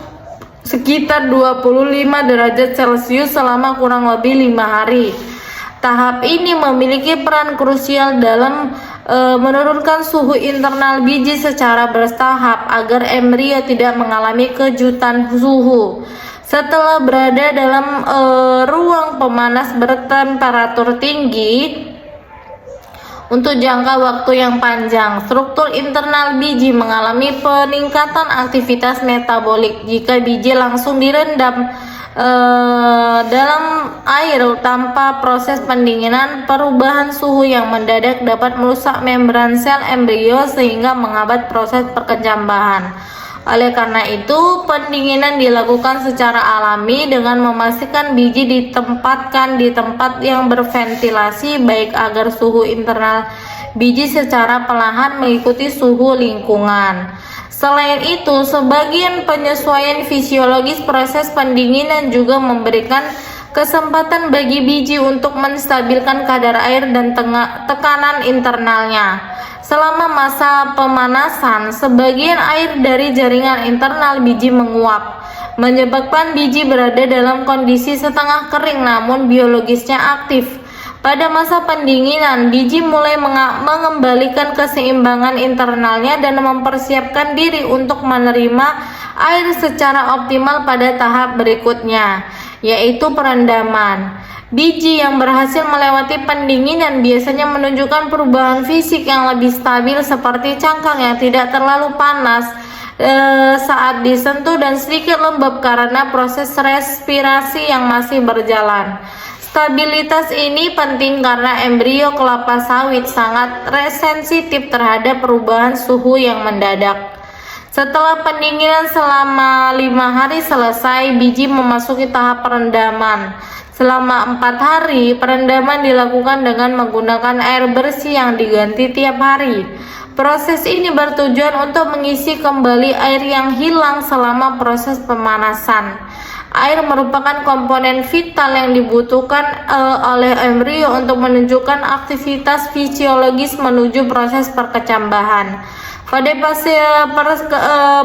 [SPEAKER 1] sekitar 25 derajat Celcius selama kurang lebih 5 hari. Tahap ini memiliki peran krusial dalam menurunkan suhu internal biji secara bertahap agar embrio tidak mengalami kejutan suhu. Setelah berada dalam ruang pemanas bertemperatur tinggi untuk jangka waktu yang panjang, struktur internal biji mengalami peningkatan aktivitas metabolik. Jika biji langsung direndam dalam air tanpa proses pendinginan, perubahan suhu yang mendadak dapat merusak membran sel embrio sehingga menghambat proses perkecambahan. Oleh karena itu, pendinginan dilakukan secara alami dengan memastikan biji ditempatkan di tempat yang berventilasi baik agar suhu internal biji secara perlahan mengikuti suhu lingkungan. Selain itu, sebagian penyesuaian fisiologis proses pendinginan juga memberikan kesempatan bagi biji untuk menstabilkan kadar air dan tekanan internalnya. Selama masa pemanasan, sebagian air dari jaringan internal biji menguap, menyebabkan biji berada dalam kondisi setengah kering namun biologisnya aktif. Pada masa pendinginan, biji mulai mengembalikan keseimbangan internalnya dan mempersiapkan diri untuk menerima air secara optimal pada tahap berikutnya, yaitu perendaman. Biji yang berhasil melewati pendinginan biasanya menunjukkan perubahan fisik yang lebih stabil seperti cangkang yang tidak terlalu panas saat disentuh dan sedikit lembab karena proses respirasi yang masih berjalan. Stabilitas ini penting karena embrio kelapa sawit sangat sensitif terhadap perubahan suhu yang mendadak. Setelah pendinginan selama 5 hari selesai, biji memasuki tahap perendaman. Selama 4 hari, perendaman dilakukan dengan menggunakan air bersih yang diganti tiap hari. Proses ini bertujuan untuk mengisi kembali air yang hilang selama proses pemanasan. Air merupakan komponen vital yang dibutuhkan oleh embrio untuk menunjukkan aktivitas fisiologis menuju proses perkecambahan. Pada fase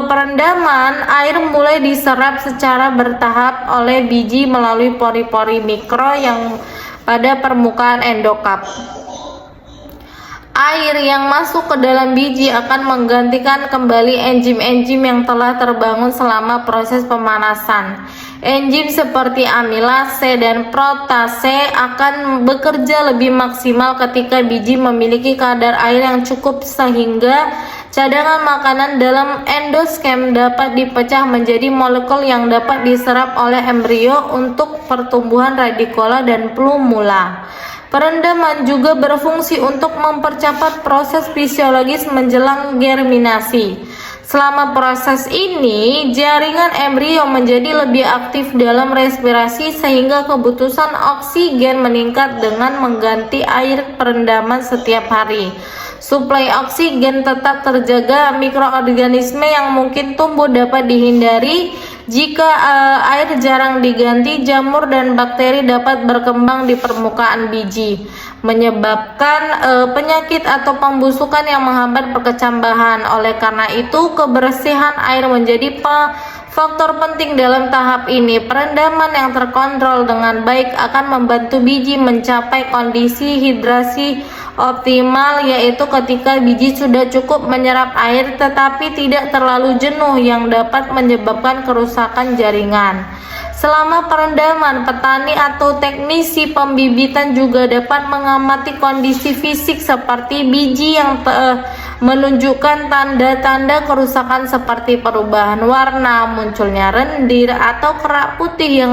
[SPEAKER 1] perendaman, air mulai diserap secara bertahap oleh biji melalui pori-pori mikro yang pada permukaan endokap. Air yang masuk ke dalam biji akan menggantikan kembali enzim-enzim yang telah terbangun selama proses pemanasan. Enzim seperti amilase dan protase akan bekerja lebih maksimal ketika biji memiliki kadar air yang cukup sehingga cadangan makanan dalam endoskem dapat dipecah menjadi molekul yang dapat diserap oleh embrio untuk pertumbuhan radikula dan plumula. Perendaman juga berfungsi untuk mempercepat proses fisiologis menjelang germinasi. Selama proses ini, jaringan embrio menjadi lebih aktif dalam respirasi sehingga kebutuhan oksigen meningkat dengan mengganti air perendaman setiap hari. Suplai oksigen tetap terjaga, mikroorganisme yang mungkin tumbuh dapat dihindari. Jika air jarang diganti, jamur dan bakteri dapat berkembang di permukaan biji, menyebabkan penyakit atau pembusukan yang menghambat perkecambahan. Oleh karena itu, kebersihan air menjadi faktor penting dalam tahap ini. Perendaman yang terkontrol dengan baik akan membantu biji mencapai kondisi hidrasi optimal, yaitu ketika biji sudah cukup menyerap air tetapi tidak terlalu jenuh yang dapat menyebabkan kerusakan jaringan. Selama perendaman, petani atau teknisi pembibitan juga dapat mengamati kondisi fisik seperti biji yang menunjukkan tanda-tanda kerusakan seperti perubahan warna, munculnya rendir atau kerak putih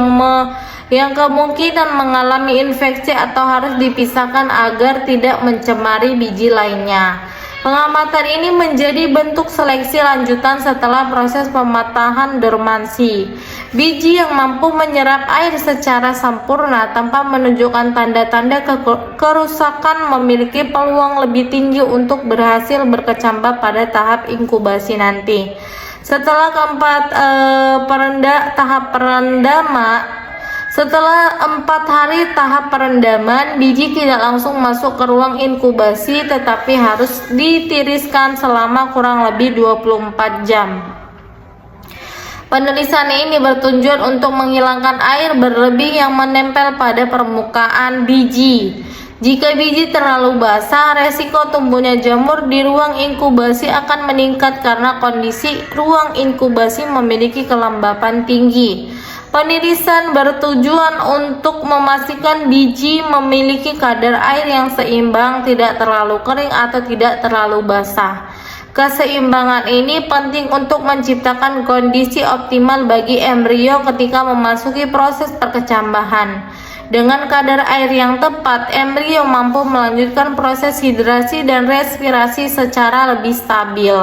[SPEAKER 1] yang kemungkinan mengalami infeksi atau harus dipisahkan agar tidak mencemari biji lainnya. Pengamatan ini menjadi bentuk seleksi lanjutan setelah proses pematahan dormansi. Biji yang mampu menyerap air secara sempurna tanpa menunjukkan tanda-tanda kerusakan memiliki peluang lebih tinggi untuk berhasil berkecambah pada tahap inkubasi nanti. Setelah keempat tahap perendaman, Setelah 4 hari tahap perendaman, biji tidak langsung masuk ke ruang inkubasi tetapi harus ditiriskan selama kurang lebih 24 jam. Penirisan ini bertujuan untuk menghilangkan air berlebih yang menempel pada permukaan biji. Jika biji terlalu basah, resiko tumbuhnya jamur di ruang inkubasi akan meningkat karena kondisi ruang inkubasi memiliki kelembapan tinggi. Penirisan bertujuan untuk memastikan biji memiliki kadar air yang seimbang, tidak terlalu kering atau tidak terlalu basah. Keseimbangan ini penting untuk menciptakan kondisi optimal bagi embrio ketika memasuki proses perkecambahan. Dengan kadar air yang tepat, embrio mampu melanjutkan proses hidrasi dan respirasi secara lebih stabil.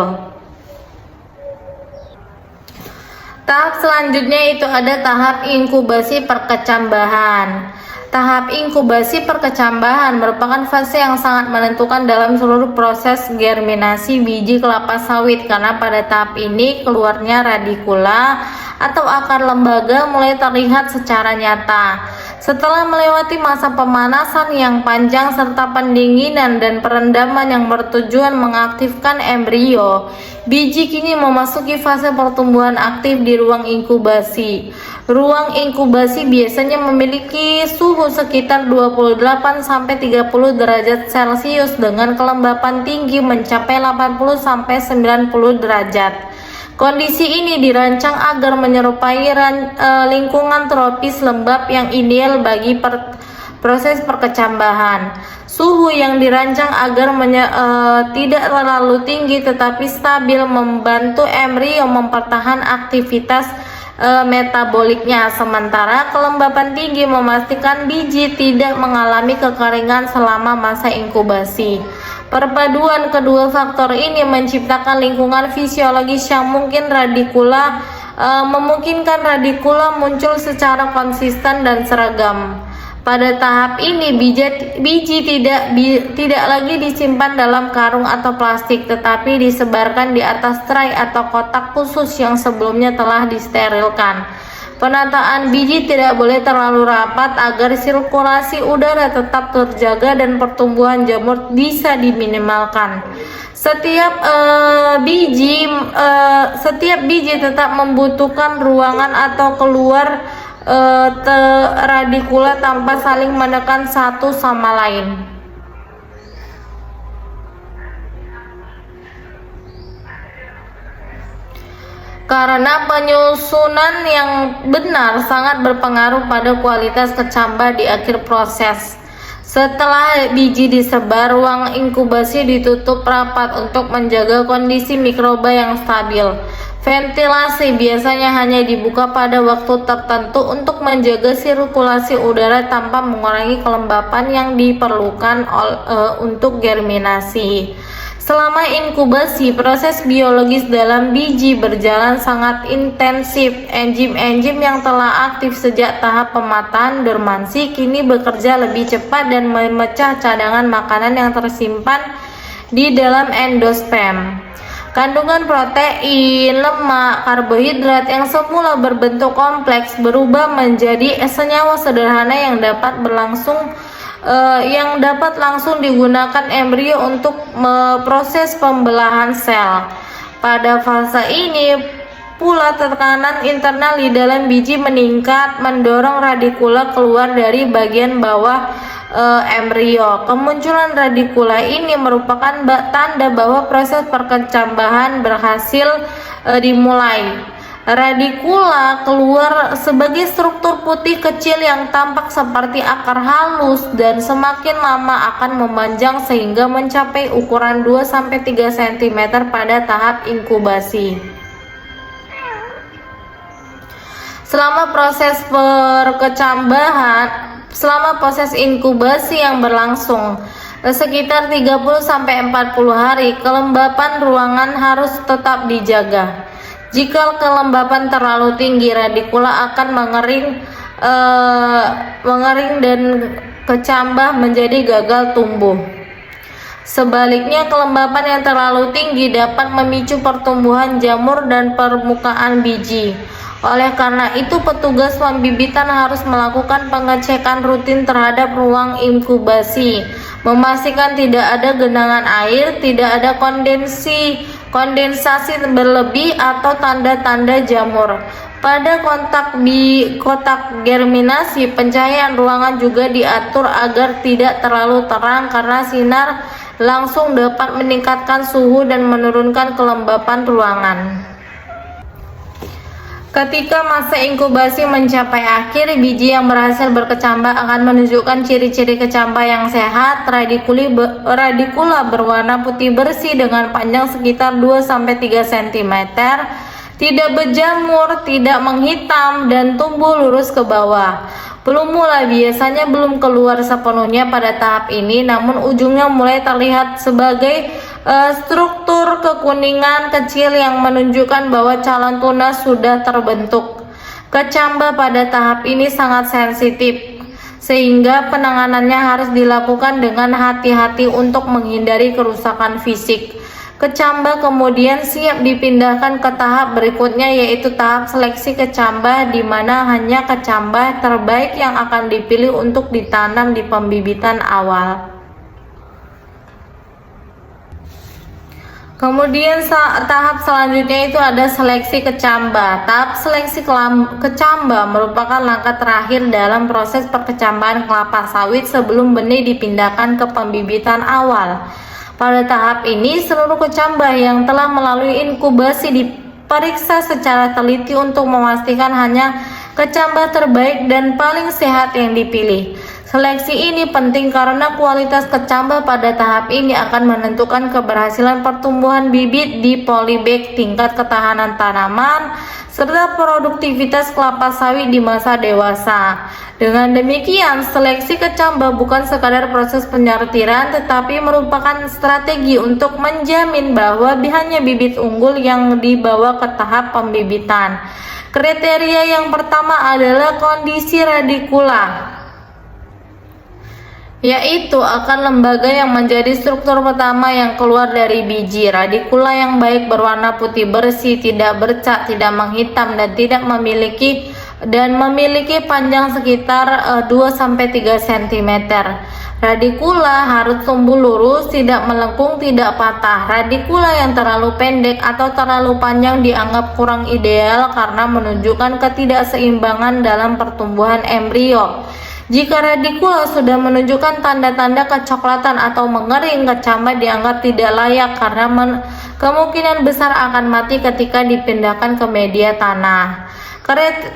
[SPEAKER 1] Tahap selanjutnya itu ada tahap inkubasi perkecambahan. Tahap inkubasi perkecambahan merupakan fase yang sangat menentukan dalam seluruh proses germinasi biji kelapa sawit karena pada tahap ini keluarnya radikula atau akar lembaga mulai terlihat secara nyata. Setelah melewati masa pemanasan yang panjang serta pendinginan dan perendaman yang bertujuan mengaktifkan embrio, biji kini memasuki fase pertumbuhan aktif di ruang inkubasi. Ruang inkubasi biasanya memiliki suhu sekitar 28-30 derajat Celcius dengan kelembapan tinggi mencapai 80-90 derajat. Kondisi ini dirancang agar menyerupai lingkungan tropis lembab yang ideal bagi proses perkecambahan. Suhu yang dirancang agar tidak terlalu tinggi tetapi stabil membantu embrio mempertahankan aktivitas metaboliknya, sementara kelembapan tinggi memastikan biji tidak mengalami kekeringan selama masa inkubasi. Perpaduan kedua faktor ini menciptakan lingkungan fisiologis yang memungkinkan radikula muncul secara konsisten dan seragam. Pada tahap ini biji tidak lagi disimpan dalam karung atau plastik, tetapi disebarkan di atas tray atau kotak khusus yang sebelumnya telah disterilkan. Penataan biji tidak boleh terlalu rapat agar sirkulasi udara tetap terjaga dan pertumbuhan jamur bisa diminimalkan. Setiap biji tetap membutuhkan ruangan atau keluar radikula tanpa saling menekan satu sama lain. Karena penyusunan yang benar sangat berpengaruh pada kualitas kecambah di akhir proses. Setelah biji disebar, ruang inkubasi ditutup rapat untuk menjaga kondisi mikroba yang stabil. Ventilasi biasanya hanya dibuka pada waktu tertentu untuk menjaga sirkulasi udara tanpa mengurangi kelembapan yang diperlukan untuk germinasi. Selama inkubasi, proses biologis dalam biji berjalan sangat intensif. Enzim-enzim yang telah aktif sejak tahap pematahan dormansi kini bekerja lebih cepat dan memecah cadangan makanan yang tersimpan di dalam endosperm. Kandungan protein, lemak, karbohidrat yang semula berbentuk kompleks berubah menjadi senyawa sederhana yang dapat langsung digunakan embrio untuk proses pembelahan sel. Pada fase ini pula tekanan internal di dalam biji meningkat, mendorong radikula keluar dari bagian bawah embrio. Kemunculan radikula ini merupakan tanda bahwa proses perkecambahan berhasil dimulai. Radikula keluar sebagai struktur putih kecil yang tampak seperti akar halus dan semakin lama akan memanjang sehingga mencapai ukuran 2-3 cm pada tahap inkubasi. Selama proses inkubasi yang berlangsung sekitar 30-40 hari, kelembapan ruangan harus tetap dijaga. Jika kelembapan terlalu tinggi, radikula akan mengering dan kecambah menjadi gagal tumbuh. Sebaliknya, kelembapan yang terlalu tinggi dapat memicu pertumbuhan jamur dan permukaan biji. Oleh karena itu, petugas pembibitan harus melakukan pengecekan rutin terhadap ruang inkubasi, memastikan tidak ada genangan air, tidak ada kondensasi berlebih atau tanda-tanda jamur. Pada kotak germinasi, pencahayaan ruangan juga diatur agar tidak terlalu terang karena sinar langsung dapat meningkatkan suhu dan menurunkan kelembapan ruangan. Ketika masa inkubasi mencapai akhir, biji yang berhasil berkecambah akan menunjukkan ciri-ciri kecambah yang sehat. Radikula berwarna putih bersih dengan panjang sekitar 2-3 cm, tidak berjamur, tidak menghitam, dan tumbuh lurus ke bawah. Plumula biasanya belum keluar sepenuhnya pada tahap ini, namun ujungnya mulai terlihat sebagai struktur kekuningan kecil yang menunjukkan bahwa calon tunas sudah terbentuk. Kecambah pada tahap ini sangat sensitif, sehingga penanganannya harus dilakukan dengan hati-hati untuk menghindari kerusakan fisik. Kecambah kemudian siap dipindahkan ke tahap berikutnya, yaitu tahap seleksi kecambah, di mana hanya kecambah terbaik yang akan dipilih untuk ditanam di pembibitan awal. Kemudian tahap selanjutnya itu ada seleksi kecambah. Tahap seleksi kecambah merupakan langkah terakhir dalam proses perkecambahan kelapa sawit sebelum benih dipindahkan ke pembibitan awal. Pada tahap ini, seluruh kecambah yang telah melalui inkubasi diperiksa secara teliti untuk memastikan hanya kecambah terbaik dan paling sehat yang dipilih. Seleksi ini penting karena kualitas kecambah pada tahap ini akan menentukan keberhasilan pertumbuhan bibit di polybag, tingkat ketahanan tanaman, serta produktivitas kelapa sawit di masa dewasa. Dengan demikian, seleksi kecambah bukan sekadar proses penyortiran, tetapi merupakan strategi untuk menjamin bahwa hanya bibit unggul yang dibawa ke tahap pembibitan. Kriteria yang pertama adalah kondisi radikula, yaitu akan lembaga yang menjadi struktur pertama yang keluar dari biji. Radikula yang baik berwarna putih bersih, tidak bercak, tidak menghitam, dan memiliki panjang sekitar 2-3 cm. Radikula harus tumbuh lurus, tidak melengkung, tidak patah. Radikula yang terlalu pendek atau terlalu panjang dianggap kurang ideal karena menunjukkan ketidakseimbangan dalam pertumbuhan embrio. Jika radikula sudah menunjukkan tanda-tanda kecoklatan atau mengering, kecambah dianggap tidak layak karena kemungkinan besar akan mati ketika dipindahkan ke media tanah.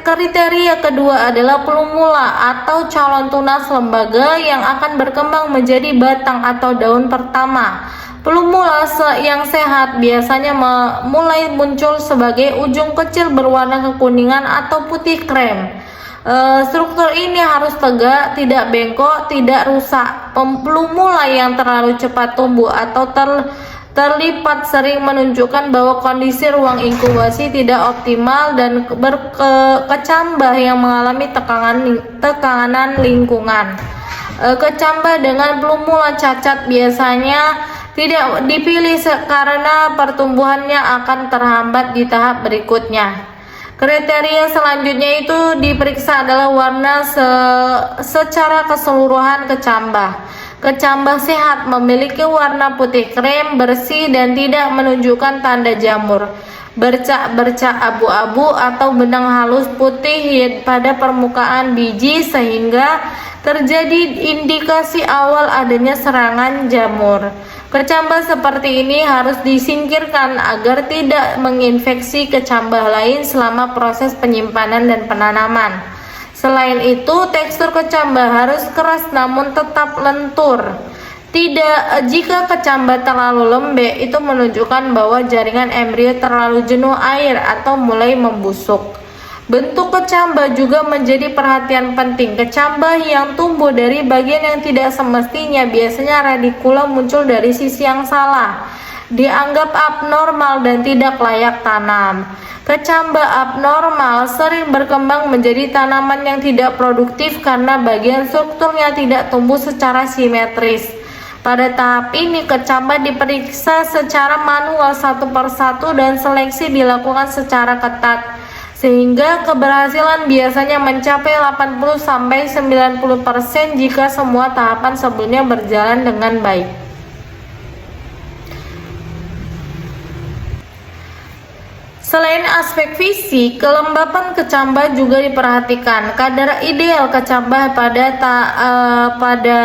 [SPEAKER 1] Kriteria kedua adalah plumula atau calon tunas lembaga yang akan berkembang menjadi batang atau daun pertama. Plumula yang sehat biasanya mulai muncul sebagai ujung kecil berwarna kekuningan atau putih krem. Struktur ini harus tegak, tidak bengkok, tidak rusak. Plumula yang terlalu cepat tumbuh atau terlipat sering menunjukkan bahwa kondisi ruang inkubasi tidak optimal dan kecambah yang mengalami tekanan lingkungan. Kecambah dengan plumula cacat biasanya tidak dipilih karena pertumbuhannya akan terhambat di tahap berikutnya. Kriteria selanjutnya itu diperiksa adalah warna secara keseluruhan kecambah. Kecambah sehat memiliki warna putih krem, bersih, dan tidak menunjukkan tanda jamur, bercak-bercak abu-abu atau benang halus putih pada permukaan biji sehingga terjadi indikasi awal adanya serangan jamur. Kecambah seperti ini harus disingkirkan agar tidak menginfeksi kecambah lain selama proses penyimpanan dan penanaman. Selain itu, tekstur kecambah harus keras namun tetap lentur. Jika kecambah terlalu lembek, itu menunjukkan bahwa jaringan embrio terlalu jenuh air atau mulai membusuk. Bentuk kecambah juga menjadi perhatian penting. Kecambah yang tumbuh dari bagian yang tidak semestinya, biasanya radikula muncul dari sisi yang salah, dianggap abnormal dan tidak layak tanam. Kecambah abnormal sering berkembang menjadi tanaman yang tidak produktif karena bagian strukturnya tidak tumbuh secara simetris. Pada tahap ini, kecambah diperiksa secara manual satu persatu dan seleksi dilakukan secara ketat. sehingga keberhasilan biasanya mencapai 80-90% jika semua tahapan sebelumnya berjalan dengan baik. Selain aspek fisik, kelembapan kecambah juga diperhatikan. Kadar ideal kecambah pada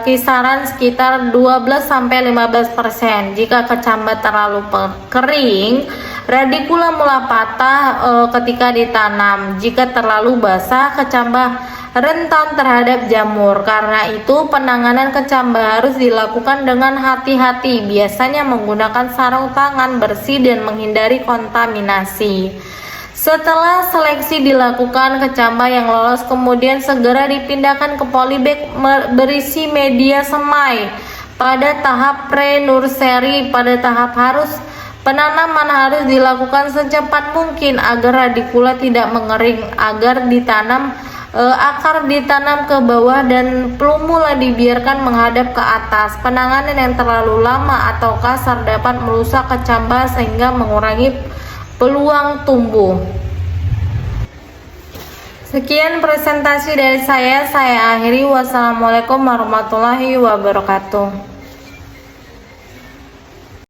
[SPEAKER 1] kisaran sekitar 12-15%. Jika kecambah terlalu kering, radikula mulai patah ketika ditanam. Jika terlalu basah, kecambah rentan terhadap jamur. Karena itu, penanganan kecambah harus dilakukan dengan hati-hati, biasanya menggunakan sarung tangan bersih dan menghindari kontaminasi. Setelah seleksi dilakukan, kecambah yang lolos kemudian segera dipindahkan ke polybag berisi media semai. Pada tahap pre-nursery, pada tahap penanaman harus dilakukan secepat mungkin agar radikula tidak mengering, agar akar ditanam ke bawah dan plumula dibiarkan menghadap ke atas. Penanganan yang terlalu lama atau kasar dapat merusak kecambah sehingga mengurangi peluang tumbuh. Sekian presentasi dari saya akhiri. Wassalamualaikum warahmatullahi wabarakatuh.